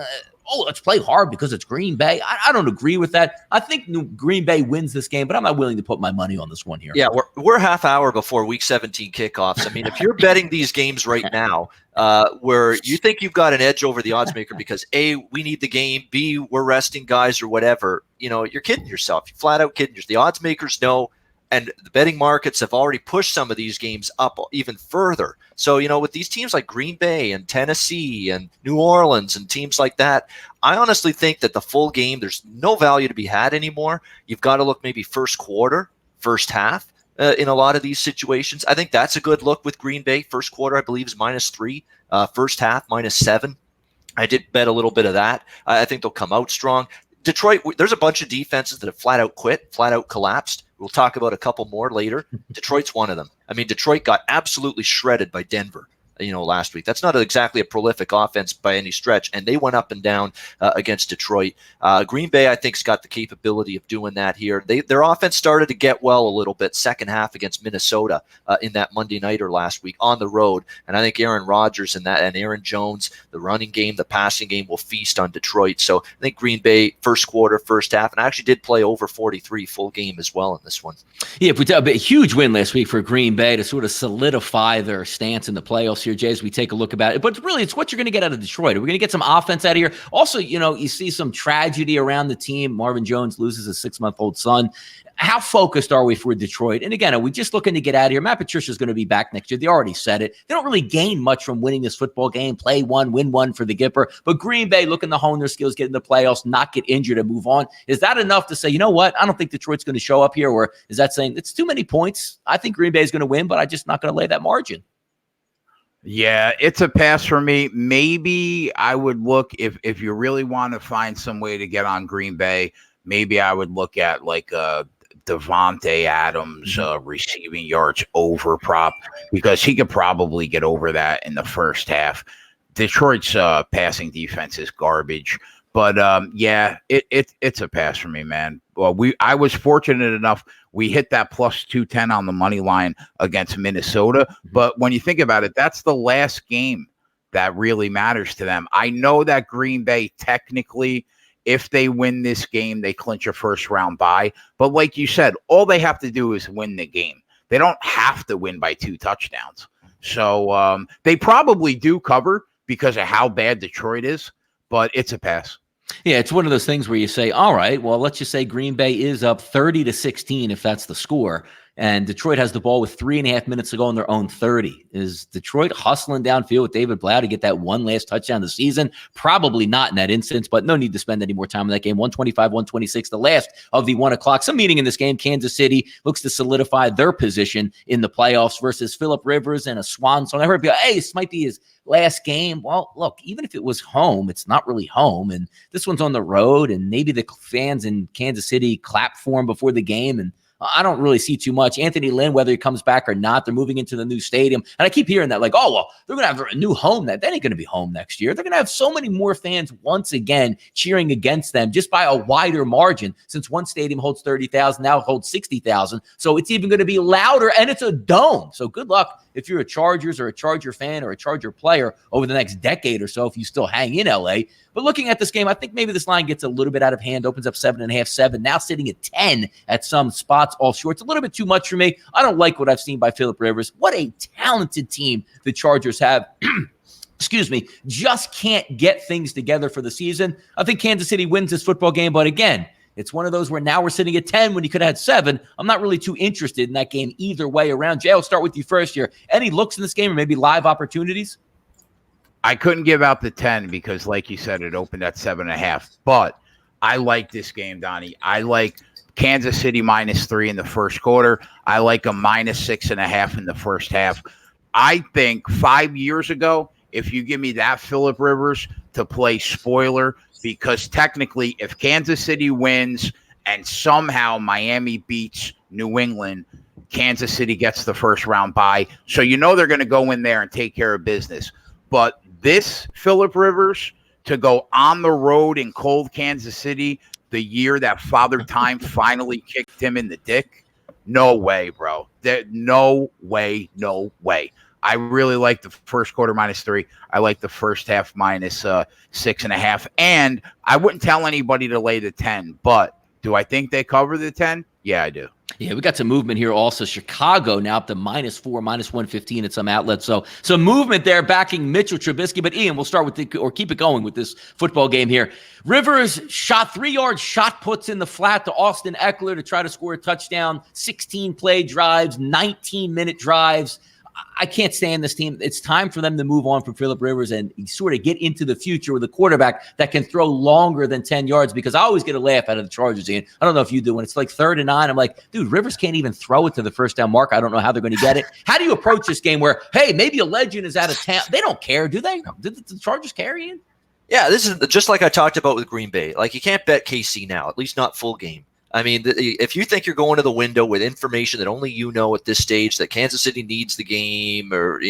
let's play hard because it's Green Bay. I don't agree with that. I think Green Bay wins this game, but I'm not willing to put my money on this one here. Yeah, we're half hour before week 17 kickoffs. I mean, if you're betting these games right now, where you think you've got an edge over the odds maker because A, we need the game, B, we're resting guys or whatever, you're kidding yourself. You're flat out kidding yourself. The odds makers know, and the betting markets have already pushed some of these games up even further. So, with these teams like Green Bay and Tennessee and New Orleans and teams like that, I honestly think that the full game, there's no value to be had anymore. You've got to look maybe first quarter, first half in a lot of these situations. I think that's a good look with Green Bay. First quarter, I believe, is -3. First half, -7. I did bet a little bit of that. I think they'll come out strong. Detroit, there's a bunch of defenses that have flat out quit, flat out collapsed. We'll talk about a couple more later. Detroit's one of them. I mean, Detroit got absolutely shredded by Denver, last week. That's not exactly a prolific offense by any stretch, and they went up and down against Detroit. Green Bay, I think, has got the capability of doing that here. Their offense started to get well a little bit second half against Minnesota in that Monday nighter last week on the road, and I think Aaron Rodgers and Aaron Jones, the running game, the passing game, will feast on Detroit. So I think Green Bay, first quarter, first half, and I actually did play over 43 full game as well in this one. Yeah, if we talk about a huge win last week for Green Bay to sort of solidify their stance in the playoffs here, Jay, as we take a look about it. But really, it's what you're going to get out of Detroit. Are we going to get some offense out of here? Also, you see some tragedy around the team. Marvin Jones loses a 6-month-old son. How focused are we for Detroit? And again, are we just looking to get out of here? Matt Patricia's going to be back next year. They already said it. They don't really gain much from winning this football game. Play one, win one for the Gipper. But Green Bay looking to hone their skills, get in the playoffs, not get injured and move on. Is that enough to say, you know what? I don't think Detroit's going to show up here. Or is that saying it's too many points? I think Green Bay is going to win, but I'm just not going to lay that margin. Yeah, it's a pass for me. Maybe I would look, if you really want to find some way to get on Green Bay, maybe I would look at like Devontae Adams receiving yards over prop, because he could probably get over that in the first half. Detroit's passing defense is garbage. But it's a pass for me, man. Well, I was fortunate enough, we hit that plus 210 on the money line against Minnesota. But when you think about it, that's the last game that really matters to them. I know that Green Bay, technically, if they win this game, they clinch a first round bye. But like you said, all they have to do is win the game. They don't have to win by 2 touchdowns. So they probably do cover because of how bad Detroit is, but it's a pass. Yeah, it's one of those things where you say, all right, well, let's just say Green Bay is up 30-16 if that's the score. And Detroit has the ball with 3.5 minutes to go on their own 30. Is Detroit hustling downfield with David Blau to get that one last touchdown of the season? Probably not in that instance, but no need to spend any more time in that game. 125-126, the last of the 1 o'clock. Some meaning in this game. Kansas City looks to solidify their position in the playoffs versus Phillip Rivers and a swan song. I heard people, hey, this might be his last game. Well, look, even if it was home, it's not really home. And this one's on the road, and maybe the fans in Kansas City clap for him before the game. And I don't really see too much. Anthony Lynn, whether he comes back or not, they're moving into the new stadium. And I keep hearing that, like, oh, well, they're going to have a new home. That ain't going to be home next year. They're going to have so many more fans once again cheering against them just by a wider margin, since one stadium holds 30,000, now it holds 60,000. So it's even going to be louder, and it's a dome. So good luck if you're a Chargers or a Charger fan or a Charger player over the next decade or so, if you still hang in LA. But looking at this game, I think maybe this line gets a little bit out of hand, opens up 7.5, 7, now sitting at 10 at some spots, all short. It's a little bit too much for me. I don't like what I've seen by Phillip Rivers. What a talented team the Chargers have. Excuse me, just can't get things together for the season. I think Kansas City wins this football game, but again, it's one of those where now we're sitting at 10 when you could have had 7. I'm not really too interested in that game either way around. Jay, I'll start with you first here. Any looks in this game or maybe live opportunities? I couldn't give out the 10 because, like you said, it opened at 7.5. But I like this game, Donnie. I like Kansas City -3 in the first quarter. I like a -6.5 in the first half. I think 5 years ago, if you give me that Phillip Rivers to play spoiler, because technically if Kansas City wins and somehow Miami beats New England, Kansas City gets the first round bye. So you know they're going to go in there and take care of business. But this Phillip Rivers to go on the road in cold Kansas City the year that Father Time finally kicked him in the dick, no way, bro. No way, no way. I really like the first quarter -3. I like the first half -6.5. And I wouldn't tell anybody to lay the 10, but do I think they cover the 10? Yeah, I do. Yeah, we got some movement here also. Chicago now up to -4, -115 at some outlets. So some movement there backing Mitchell Trubisky. But Ian, we'll start with keep it going with this football game here. Rivers shot 3-yard shot puts in the flat to Austin Eckler to try to score a touchdown. 16 play drives, 19-minute drives. I can't stand this team. It's time for them to move on from Phillip Rivers and sort of get into the future with a quarterback that can throw longer than 10 yards, because I always get a laugh out of the Chargers, Ian. I don't know if you do. When it's like 3rd and 9, I'm like, dude, Rivers can't even throw it to the first down mark. I don't know how they're going to get it. How do you approach this game where, hey, maybe a legend is out of town? They don't care, do they? Did the Chargers care, Ian? Yeah, this is just like I talked about with Green Bay. Like, you can't bet KC now, at least not full game. I mean, if you think you're going to the window with information that only you know at this stage, that Kansas City needs the game, and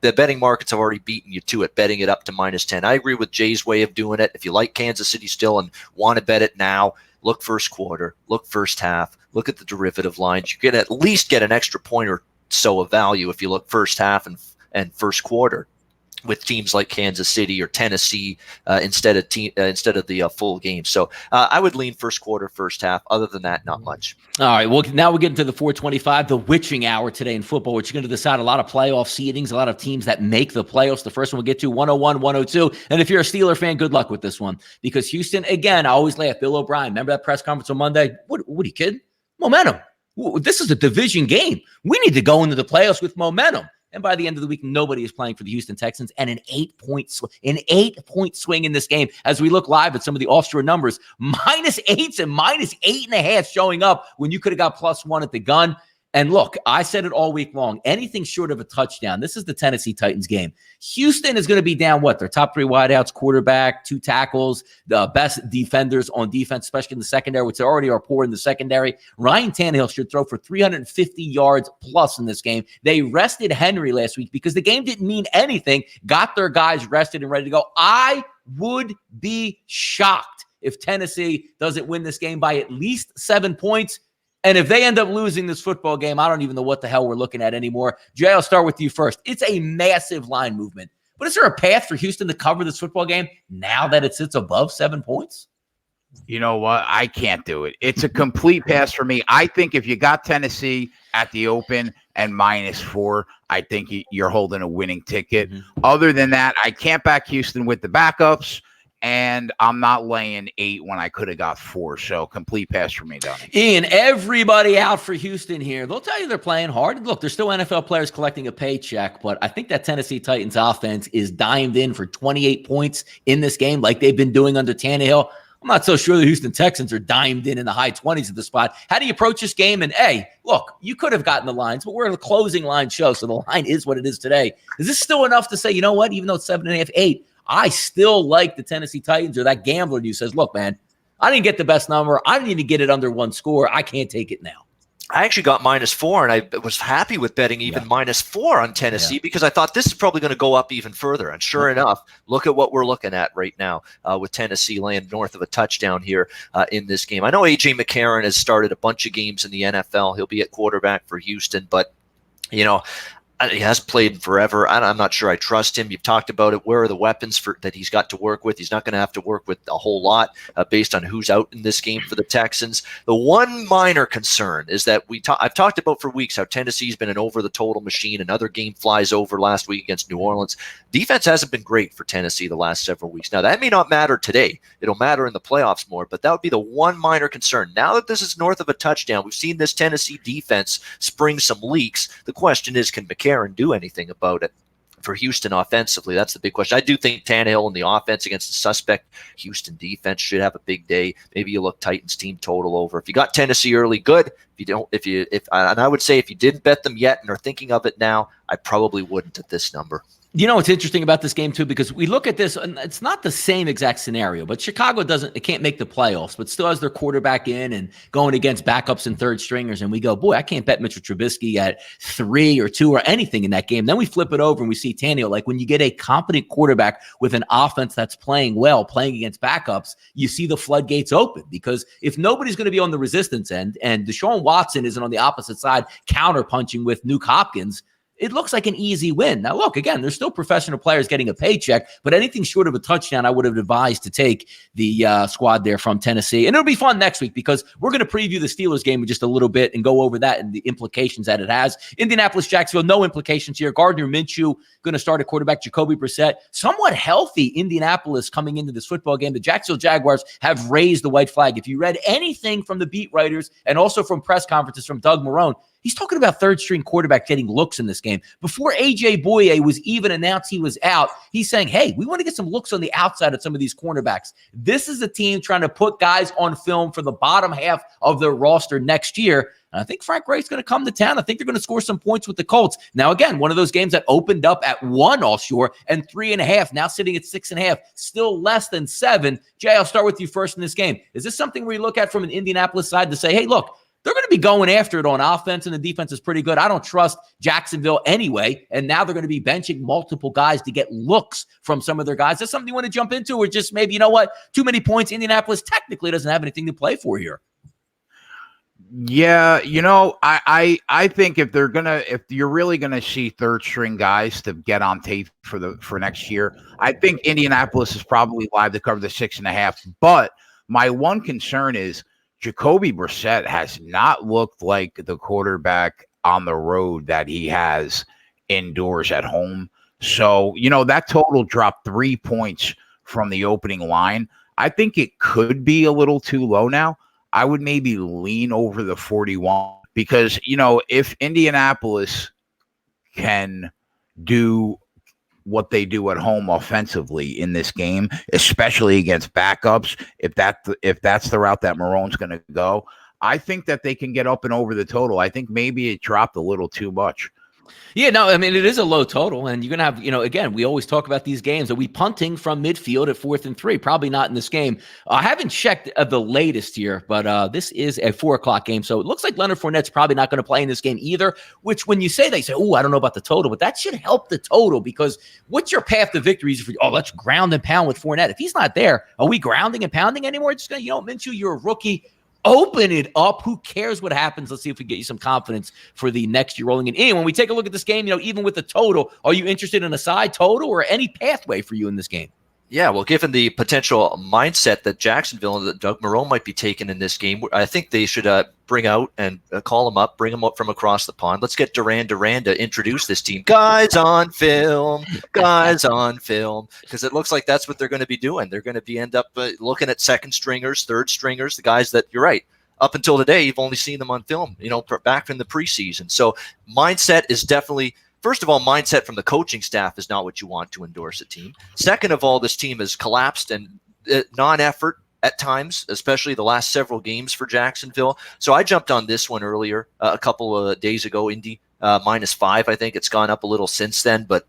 the betting markets have already beaten you to it, betting it up to -10. I agree with Jay's way of doing it. If you like Kansas City still and want to bet it now, look first quarter, look first half, look at the derivative lines. You can at least get an extra point or so of value if you look first half and first quarter with teams like Kansas City or Tennessee instead of the full game. So I would lean first quarter, first half. Other than that, not much. All right, well, now we're getting to the 425, the witching hour today in football, which is going to decide a lot of playoff seedings, a lot of teams that make the playoffs. The first one we'll get to 101, 102. And if you're a Steeler fan, good luck with this one, because Houston, again, I always laugh. Bill O'Brien, remember that press conference on Monday? What are you kidding? Momentum. This is a division game. We need to go into the playoffs with momentum. And by the end of the week, nobody is playing for the Houston Texans, and an 8-point swing in this game. As we look live at some of the offshore numbers, -8s and -8.5 showing up when you could have got +1 at the gun. And look, I said it all week long, anything short of a touchdown. This is the Tennessee Titans game. Houston is going to be down their top 3 wideouts, quarterback, 2 tackles, the best defenders on defense, especially in the secondary, which they already are poor in the secondary. Ryan Tannehill should throw for 350 yards plus in this game. They rested Henry last week because the game didn't mean anything, got their guys rested and ready to go. I would be shocked if Tennessee doesn't win this game by at least 7 points. And if they end up losing this football game, I don't even know what the hell we're looking at anymore. Jay, I'll start with you first. It's a massive line movement. But is there a path for Houston to cover this football game now that it sits above 7 points? You know what? I can't do it. It's a complete pass for me. I think if you got Tennessee at the open and -4, I think you're holding a winning ticket. Mm-hmm. Other than that, I can't back Houston with the backups. and I'm not laying 8 when I could have got 4. So complete pass for me, Donnie. Ian, everybody out for Houston here. They'll tell you they're playing hard. Look, there's still NFL players collecting a paycheck, but I think that Tennessee Titans offense is dimed in for 28 points in this game like they've been doing under Tannehill. I'm not so sure the Houston Texans are dimed in the high 20s at the spot. How do you approach this game? And, hey, look, you could have gotten the lines, but we're a closing line show, so the line is what it is today. Is this still enough to say, you know what, even though it's 7.5, 8, I still like the Tennessee Titans, or that gambler in you says, look, man, I didn't get the best number. I didn't even get it under 1 score. I can't take it now. I actually got -4, and I was happy with betting even -4 on Tennessee because I thought this is probably going to go up even further. And sure enough, look at what we're looking at right now with Tennessee laying north of a touchdown here in this game. I know A.J. McCarron has started a bunch of games in the NFL. He'll be at quarterback for Houston, but, you know, he has played forever. I'm not sure I trust him. You've talked about it. Where are the weapons that he's got to work with? He's not going to have to work with a whole lot based on who's out in this game for the Texans. The one minor concern is that I've talked about for weeks how Tennessee's been an over-the-total machine. Another game flies over last week against New Orleans. Defense hasn't been great for Tennessee the last several weeks. Now, that may not matter today. It'll matter in the playoffs more, but that would be the one minor concern. Now that this is north of a touchdown, we've seen this Tennessee defense spring some leaks. The question is, can McCarron do anything about it for Houston offensively? That's the big question. I do think Tannehill and the offense against the suspect Houston defense should have a big day. Maybe you look Titans team total over. If you got Tennessee early, good. If you don't, and I would say if you didn't bet them yet and are thinking of it now, I probably wouldn't at this number. You know what's interesting about this game, too, because we look at this, and it's not the same exact scenario, but Chicago can't make the playoffs, but still has their quarterback in and going against backups and third stringers. And we go, boy, I can't bet Mitchell Trubisky at 3 or 2 or anything in that game. Then we flip it over and we see Tannehill. Like when you get a competent quarterback with an offense that's playing well, playing against backups, you see the floodgates open, because if nobody's going to be on the resistance end and Deshaun Watson isn't on the opposite side counterpunching with Nuke Hopkins, it looks like an easy win. Now, look, again, there's still professional players getting a paycheck, but anything short of a touchdown, I would have advised to take the squad there from Tennessee. And it'll be fun next week because we're going to preview the Steelers game in just a little bit and go over that and the implications that it has. Indianapolis, Jacksonville, no implications here. Gardner Minshew going to start at quarterback. Jacoby Brissett, somewhat healthy Indianapolis coming into this football game. The Jacksonville Jaguars have raised the white flag. If you read anything from the beat writers and also from press conferences from Doug Marrone, he's talking about third-string quarterback getting looks in this game. Before A.J. Boye was even announced he was out, he's saying, hey, we want to get some looks on the outside at some of these cornerbacks. This is a team trying to put guys on film for the bottom half of their roster next year. And I think Frank Reich's going to come to town. I think they're going to score some points with the Colts. Now, again, one of those games that opened up at 1 all sure and 3.5, now sitting at 6.5, still less than 7. Jay, I'll start with you first in this game. Is this something where you look at from an Indianapolis side to say, hey, look, they're going to be going after it on offense, and the defense is pretty good. I don't trust Jacksonville anyway, and now they're going to be benching multiple guys to get looks from some of their guys. Is that something you want to jump into, or just maybe, you know what, too many points? Indianapolis technically doesn't have anything to play for here. Yeah, you know, I think if you're really gonna see third string guys to get on tape for next year, I think Indianapolis is probably live to cover the 6.5. But my one concern is Jacoby Brissett has not looked like the quarterback on the road that he has indoors at home. So, you know, that total dropped 3 points from the opening line. I think it could be a little too low now. I would maybe lean over the 41 because, you know, if Indianapolis can do what they do at home offensively in this game, especially against backups, if that's the route that Marrone's going to go, I think that they can get up and over the total. I think maybe it dropped a little too much. Yeah, no, I mean, it is a low total, and you're going to have, you know, again, we always talk about these games. Are we punting from midfield at 4th and 3? Probably not in this game. I haven't checked the latest here, but this is a 4:00 game, so it looks like Leonard Fournette's probably not going to play in this game either, which when you say, they say, oh, I don't know about the total, but that should help the total because what's your path to victory? Let's ground and pound with Fournette. If he's not there, are we grounding and pounding anymore? Just going to, you know, Minshew, you're a rookie. Open it up. Who cares what happens? Let's see if we get you some confidence for the next year rolling in. And when we take a look at this game, you know, even with the total, are you interested in a side total or any pathway for you in this game? Yeah, well, given the potential mindset that Jacksonville and that Doug Marrone might be taking in this game, I think they should bring out and call him up, bring him up from across the pond. Let's get Duran to introduce this team. Guys on film, because it looks like that's what they're going to be doing. They're going to end up looking at second stringers, third stringers, the guys that, you're right, up until today, you've only seen them on film, back from the preseason. So mindset is definitely – first of all, mindset from the coaching staff is not what you want to endorse a team. Second of all, this team has collapsed and non-effort at times, especially the last several games for Jacksonville. So I jumped on this one earlier, a couple of days ago, Indy -5. I think it's gone up a little since then, but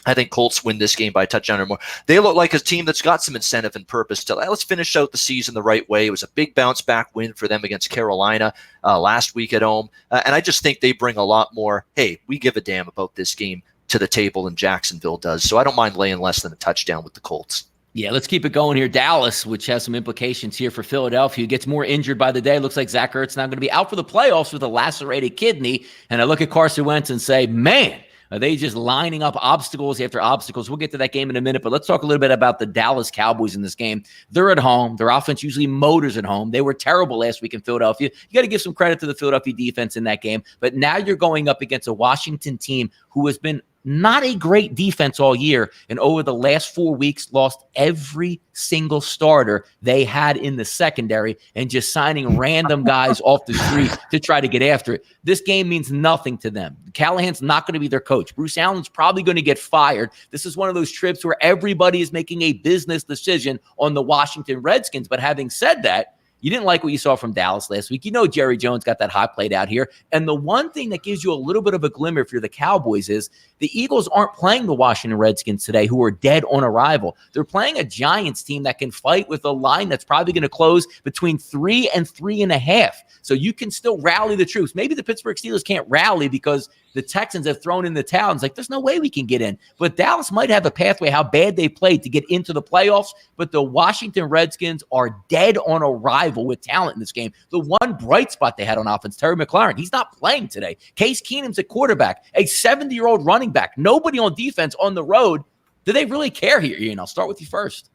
I think Colts win this game by a touchdown or more. They look like a team that's got some incentive and purpose to let's finish out the season the right way. It was a big bounce back win for them against Carolina last week at home. And I just think they bring a lot more, hey, we give a damn about this game to the table than Jacksonville does. So I don't mind laying less than a touchdown with the Colts. Yeah, let's keep it going here. Dallas, which has some implications here for Philadelphia, gets more injured by the day. Looks like Zach Ertz now going to be out for the playoffs with a lacerated kidney. And I look at Carson Wentz and say, man, are they just lining up obstacles after obstacles? We'll get to that game in a minute, but let's talk a little bit about the Dallas Cowboys in this game. They're at home. Their offense usually motors at home. They were terrible last week in Philadelphia. You got to give some credit to the Philadelphia defense in that game, but now you're going up against a Washington team who has been not a great defense all year, and over the last 4 weeks lost every single starter they had in the secondary and just signing random guys off the street to try to get after it. This game means nothing to them. Callahan's not going to be their coach. Bruce Allen's probably going to get fired. This is one of those trips where everybody is making a business decision on the Washington Redskins. But having said that, you didn't like what you saw from Dallas last week. Jerry Jones got that hot plate out here. And the one thing that gives you a little bit of a glimmer if you're the Cowboys is the Eagles aren't playing the Washington Redskins today, who are dead on arrival. They're playing a Giants team that can fight with a line that's probably going to close between 3 and 3.5. So you can still rally the troops. Maybe the Pittsburgh Steelers can't rally because the Texans have thrown in the towel. It's like, there's no way we can get in. But Dallas might have a pathway how bad they played to get into the playoffs. But the Washington Redskins are dead on arrival with talent in this game. The one bright spot they had on offense, Terry McLaurin, he's not playing today. Case Keenum's a quarterback, a 70-year-old running back. Nobody on defense on the road. Do they really care here, Ian? I'll start with you first.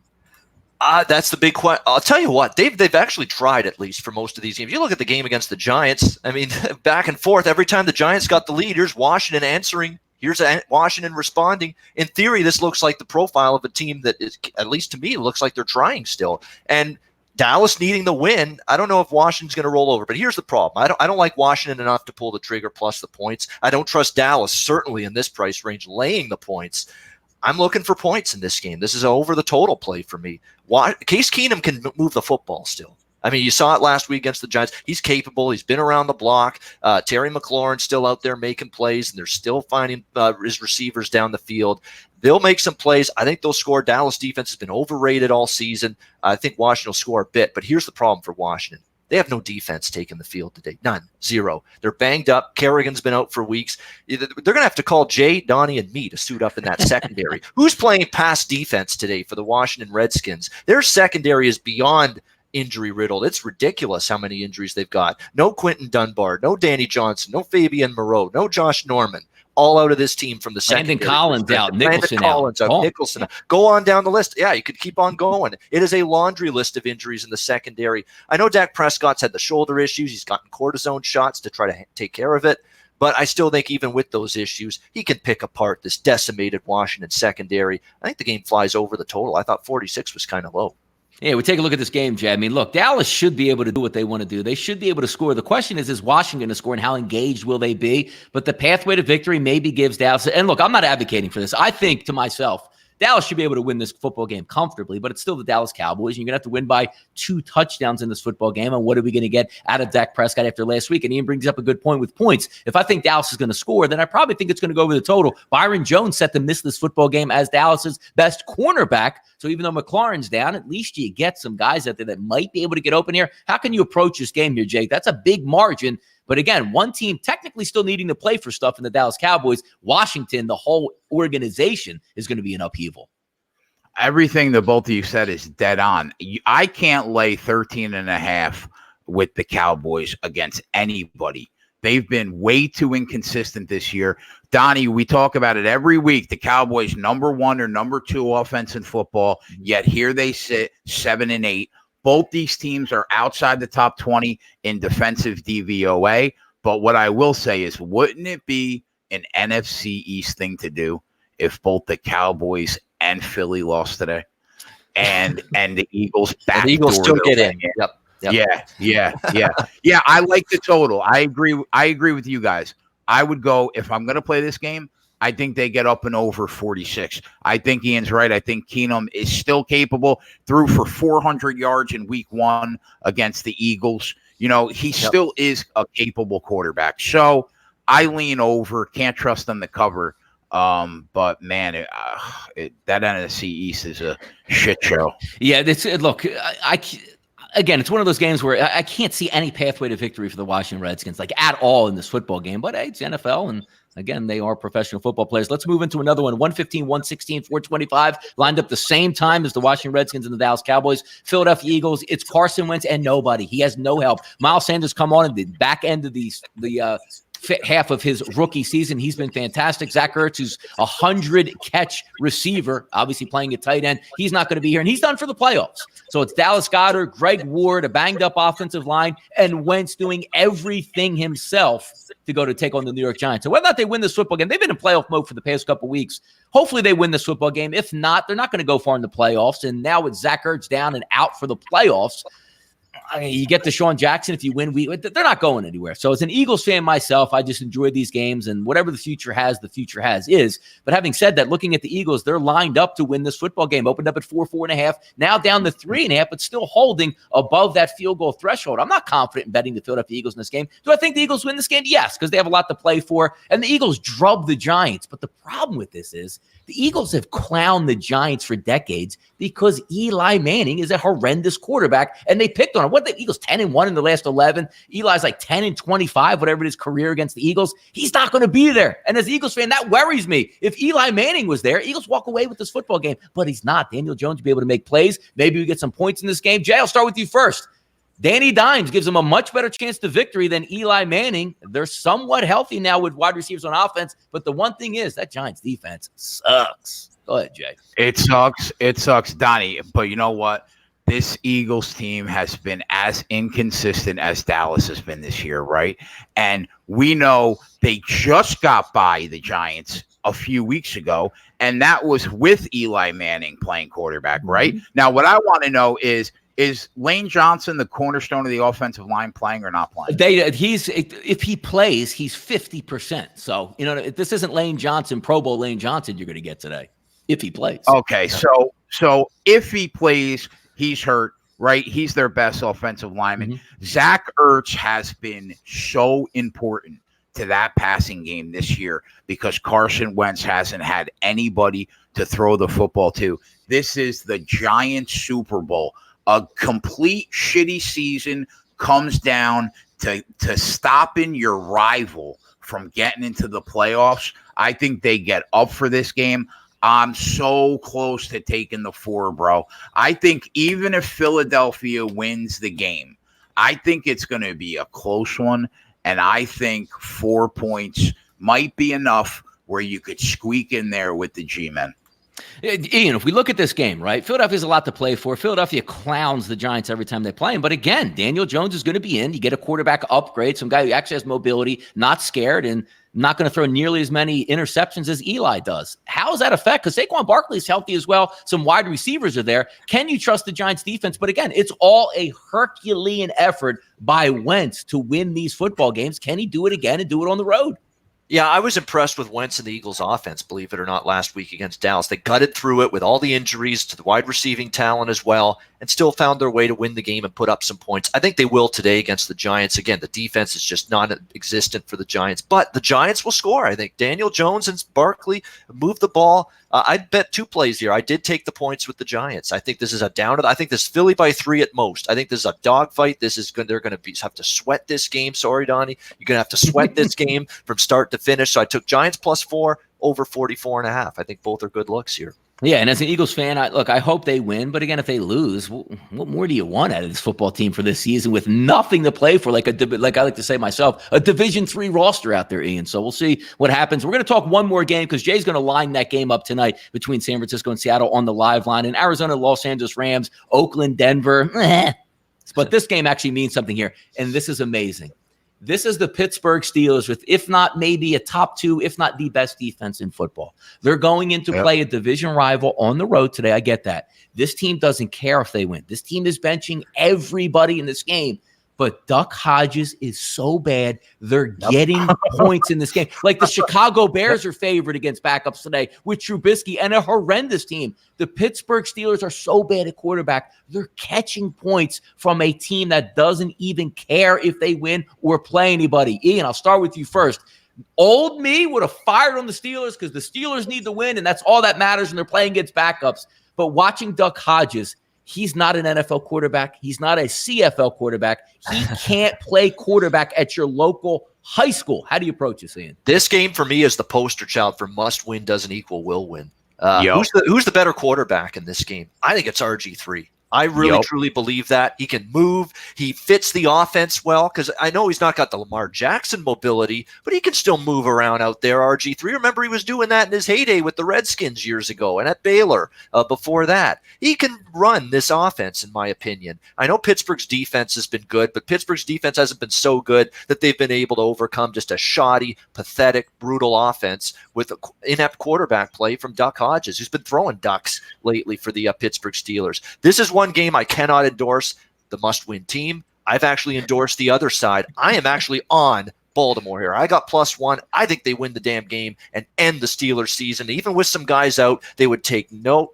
That's the big question. I'll tell you what, they've actually tried, at least for most of these games. You look at the game against the Giants, I mean, back and forth. Every time the Giants got the lead, here's Washington answering. Here's Washington responding. In theory, this looks like the profile of a team that is, at least to me, looks like they're trying still. And Dallas needing the win, I don't know if Washington's going to roll over. But here's the problem. I don't like Washington enough to pull the trigger plus the points. I don't trust Dallas, certainly in this price range, laying the points. I'm looking for points in this game. This is an over the total play for me. Case Keenum can move the football still. I mean, you saw it last week against the Giants. He's capable. He's been around the block. Terry McLaurin's still out there making plays, and they're still finding his receivers down the field. They'll make some plays. I think they'll score. Dallas defense has been overrated all season. I think Washington will score a bit, but here's the problem for Washington. They have no defense taking the field today. None. Zero. They're banged up. Kerrigan's been out for weeks. They're going to have to call Jay, Donnie, and me to suit up in that secondary. Who's playing pass defense today for the Washington Redskins? Their secondary is beyond injury riddled. It's ridiculous how many injuries they've got. No Quentin Dunbar, no Danny Johnson, no Fabian Moreau, no Josh Norman. All out of this team from the secondary. Landon Collins out, Nicholson out. Nicholson out. Go on down the list. Yeah, you could keep on going. It is a laundry list of injuries in the secondary. I know Dak Prescott's had the shoulder issues. He's gotten cortisone shots to try to take care of it. But I still think even with those issues, he can pick apart this decimated Washington secondary. I think the game flies over the total. I thought 46 was kind of low. Yeah, we take a look at this game, Jay. I mean, look, Dallas should be able to do what they want to do. They should be able to score. The question is Washington going to score and how engaged will they be? But the pathway to victory maybe gives Dallas. And look, I'm not advocating for this. I think to myself, Dallas should be able to win this football game comfortably, but it's still the Dallas Cowboys. You're going to have to win by 2 touchdowns in this football game. And what are we going to get out of Dak Prescott after last week? And Ian brings up a good point with points. If I think Dallas is going to score, then I probably think it's going to go over the total. Byron Jones set to miss this football game as Dallas's best cornerback. So even though McLaurin's down, at least you get some guys out there that might be able to get open here. How can you approach this game here, Jake? That's a big margin. But again, one team technically still needing to play for stuff in the Dallas Cowboys. Washington, the whole organization is going to be in upheaval. Everything that both of you said is dead on. I can't lay 13.5 with the Cowboys against anybody. They've been way too inconsistent this year. Donnie, we talk about it every week. The Cowboys #1 or #2 offense in football, yet here they sit 7-8. Both these teams are outside the top 20 in defensive DVOA. But what I will say is, wouldn't it be an NFC East thing to do if both the Cowboys and Philly lost today, and the Eagles back? The Eagles still get in. Yep. Yeah. I like the total. I agree with you guys. I would go, if I'm going to play this game, I think they get up and over 46. I think Ian's right. I think Keenum is still capable. Threw for 400 yards in week 1 against the Eagles. He still is a capable quarterback. So I lean over. Can't trust them to cover. But man, that NFC East is a shit show. Yeah, look, again, it's one of those games where I can't see any pathway to victory for the Washington Redskins, like at all in this football game. But hey, it's NFL, and again, they are professional football players. Let's move into another one. 115, 116, 425, lined up the same time as the Washington Redskins and the Dallas Cowboys. Philadelphia Eagles, it's Carson Wentz and nobody. He has no help. Miles Sanders come on in the back end of the half of his rookie season. He's been fantastic. Zach Ertz, who's 100-catch receiver, obviously playing at tight end. He's not going to be here, and he's done for the playoffs. So it's Dallas Goedert, Greg Ward, a banged-up offensive line, and Wentz doing everything himself to go to take on the New York Giants. So whether or not they win this football game, they've been in playoff mode for the past couple weeks. Hopefully they win this football game. If not, they're not going to go far in the playoffs. And now with Zach Ertz down and out for the playoffs, you get Deshaun Jackson. If you win, they're not going anywhere. So as an Eagles fan myself, I just enjoy these games, and whatever the future has is. But having said that, looking at the Eagles, they're lined up to win this football game. Opened up at 4.5, now down to 3.5, but still holding above that field goal threshold. I'm not confident in betting the Philadelphia Eagles in this game. Do I think the Eagles win this game? Yes, because they have a lot to play for, and the Eagles drub the Giants. But the problem with this is the Eagles have clowned the Giants for decades because Eli Manning is a horrendous quarterback, and they picked on him. What the Eagles 10-1 in the last 11? Eli's like 10-25, whatever it is, career against the Eagles. He's not going to be there. And as an Eagles fan, that worries me. If Eli Manning was there, Eagles walk away with this football game, but he's not. Daniel Jones will be able to make plays. Maybe we get some points in this game. Jay, I'll start with you first. Danny Dimes gives them a much better chance to victory than Eli Manning. They're somewhat healthy now with wide receivers on offense, but the one thing is that Giants defense sucks. Go ahead, Jay. It sucks, Donnie. But you know what? This Eagles team has been as inconsistent as Dallas has been this year, right? And we know they just got by the Giants a few weeks ago, and that was with Eli Manning playing quarterback, right? Mm-hmm. Now, what I want to know is Lane Johnson the cornerstone of the offensive line playing or not playing? If he plays, he's 50%. So, this isn't Lane Johnson, Pro Bowl Lane Johnson you're going to get today if he plays. Okay, so if he plays, he's hurt, right? He's their best offensive lineman. Mm-hmm. Zach Ertz has been so important to that passing game this year because Carson Wentz hasn't had anybody to throw the football to. This is the Giants Super Bowl. A complete shitty season comes down to stopping your rival from getting into the playoffs. I think they get up for this game. I'm so close to taking the 4, bro. I think even if Philadelphia wins the game, I think it's going to be a close one. And I think 4 points might be enough where you could squeak in there with the G-men. Ian, if we look at this game, right, Philadelphia has a lot to play for. Philadelphia clowns the Giants every time they play him. But again, Daniel Jones is going to be in. You get a quarterback upgrade, some guy who actually has mobility, not scared, and not going to throw nearly as many interceptions as Eli does. How does that affect? Because Saquon Barkley is healthy as well. Some wide receivers are there. Can you trust the Giants defense? But again, it's all a Herculean effort by Wentz to win these football games. Can he do it again and do it on the road? Yeah, I was impressed with Wentz and the Eagles offense, believe it or not, last week against Dallas. They gutted through it with all the injuries to the wide receiving talent as well and still found their way to win the game and put up some points. I think they will today against the Giants. Again, the defense is just non-existent for the Giants, but the Giants will score. I think Daniel Jones and Barkley move the ball. I'd bet 2 plays here. I did take the points with the Giants. I think this is a I think this Philly by 3 at most. I think this is a dogfight. They're going to have to sweat this game. Sorry, Donnie. You're going to have to sweat this game from start to finish. So I took Giants +4 over 44.5. I think both are good looks here. Yeah, and as an Eagles fan, I hope they win. But again, if they lose, what more do you want out of this football team for this season with nothing to play for? Like I like to say myself, a Division III roster out there, Ian. So we'll see what happens. We're going to talk one more game because Jay's going to line that game up tonight between San Francisco and Seattle on the live line. And Arizona, Los Angeles Rams, Oakland, Denver. But this game actually means something here, and this is amazing. This is the Pittsburgh Steelers with, if not maybe a top 2, if not the best defense in football. They're going in to play a division rival on the road today. I get that. This team doesn't care if they win. This team is benching everybody in this game. But Duck Hodges is so bad, they're getting points in this game. Like the Chicago Bears are favored against backups today with Trubisky and a horrendous team. The Pittsburgh Steelers are so bad at quarterback, they're catching points from a team that doesn't even care if they win or play anybody. Ian, I'll start with you first. Old me would have fired on the Steelers because the Steelers need to win, and that's all that matters, and they're playing against backups. But watching Duck Hodges, he's not an NFL quarterback. He's not a CFL quarterback. He can't play quarterback at your local high school. How do you approach this, Ian? This game for me is the poster child for must win doesn't equal will win. Who's the better quarterback in this game? I think it's RG3. I really, truly believe that. He can move. He fits the offense well because I know he's not got the Lamar Jackson mobility, but he can still move around out there, RG3. Remember, he was doing that in his heyday with the Redskins years ago and at Baylor before that. He can run this offense, in my opinion. I know Pittsburgh's defense has been good, but Pittsburgh's defense hasn't been so good that they've been able to overcome just a shoddy, pathetic, brutal offense with an inept quarterback play from Duck Hodges, who's been throwing ducks lately for the Pittsburgh Steelers. This is one game I cannot endorse the must-win team. I've actually endorsed the other side. I am actually on Baltimore here. I got +1. I think they win the damn game and end the Steelers season. Even with some guys out, they would take no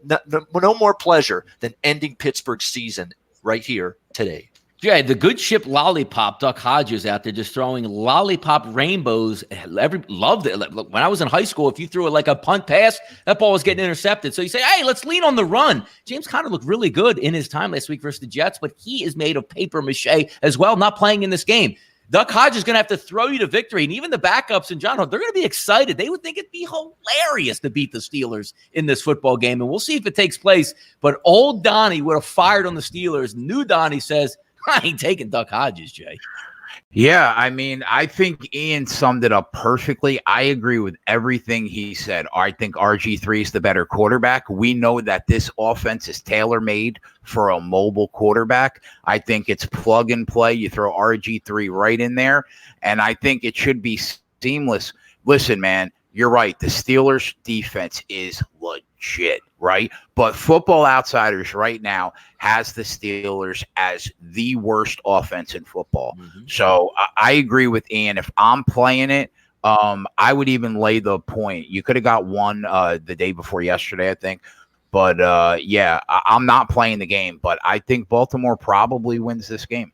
more pleasure than ending Pittsburgh's season right here today. Yeah, the good ship lollipop, Duck Hodges out there just throwing lollipop rainbows. Loved it. When I was in high school, if you threw it like a punt pass, that ball was getting intercepted. So you say, hey, let's lean on the run. James Conner looked really good in his time last week versus the Jets, but he is made of paper mache as well, not playing in this game. Duck Hodges is going to have to throw you to victory. And even the backups and John Hope, they're going to be excited. They would think it'd be hilarious to beat the Steelers in this football game. And we'll see if it takes place. But old Donnie would have fired on the Steelers. New Donnie says, I ain't taking Duck Hodges, Jay. Yeah, I mean, I think Ian summed it up perfectly. I agree with everything he said. I think RG3 is the better quarterback. We know that this offense is tailor-made for a mobile quarterback. I think it's plug and play. You throw RG3 right in there, and I think it should be seamless. Listen, man, you're right. The Steelers' defense is legit, right? But Football Outsiders right now has the Steelers as the worst offense in football. Mm-hmm. So I agree with Ian. If I'm playing it, I would even lay the point. You could have got one the day before yesterday, I think. But, I'm not playing the game. But I think Baltimore probably wins this game.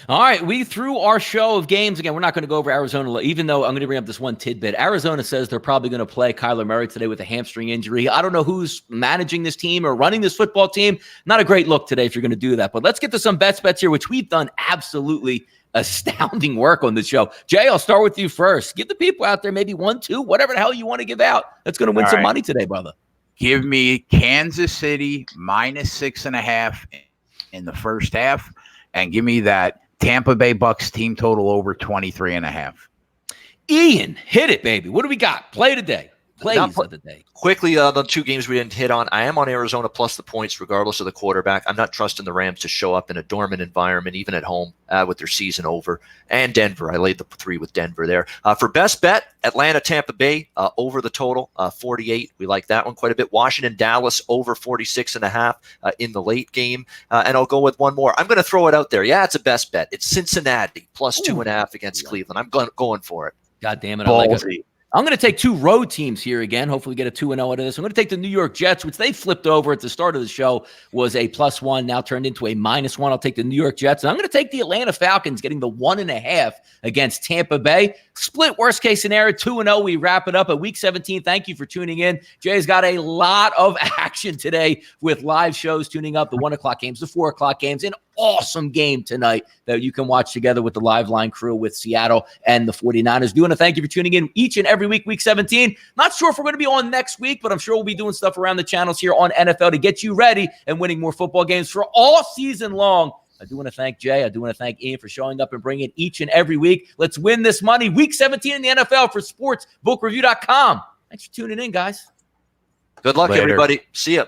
All right, we threw our show of games. Again, we're not going to go over Arizona, even though I'm going to bring up this one tidbit. Arizona says they're probably going to play Kyler Murray today with a hamstring injury. I don't know who's managing this team or running this football team. Not a great look today if you're going to do that. But let's get to some bets here, which we've done absolutely astounding work on the show. Jay, I'll start with you first. Give the people out there maybe 1, 2, whatever the hell you want to give out. That's going to win some money today, brother. Give me Kansas City -6.5 in the first half. And give me that Tampa Bay Bucks team total over 23.5. Ian, hit it, baby. What do we got? Play today. Plays of the day. Quickly, the two games we didn't hit on. I am on Arizona plus the points, regardless of the quarterback. I'm not trusting the Rams to show up in a dormant environment, even at home, with their season over. And Denver. I laid the 3 with Denver there. For best bet, Atlanta, Tampa Bay, over the total, 48. We like that one quite a bit. Washington, Dallas, over 46.5 in the late game. And I'll go with one more. I'm going to throw it out there. Yeah, it's a best bet. It's Cincinnati, plus 2.5 against Cleveland. I'm going for it. God damn it. I like it. I'm going to take 2 road teams here again. Hopefully get a 2-0 out of this. I'm going to take the New York Jets, which they flipped over at the start of the show, was a +1, now turned into a -1. I'll take the New York Jets. And I'm going to take the Atlanta Falcons, getting the 1.5 against Tampa Bay. Split worst case scenario, 2-0. We wrap it up at Week 17. Thank you for tuning in. Jay's got a lot of action action today with live shows tuning up, the 1 o'clock games, the 4 o'clock games. An awesome game tonight that you can watch together with the Live Line crew with Seattle and the 49ers. Do want to thank you for tuning in each and every week, week 17. Not sure if we're going to be on next week, but I'm sure we'll be doing stuff around the channels here on NFL to get you ready and winning more football games for all season long. I do want to thank Jay. I do want to thank Ian for showing up and bringing it each and every week. Let's win this money. Week 17 in the NFL for sportsbookreview.com. Thanks for tuning in, guys. Good luck, Later. everybody. See ya.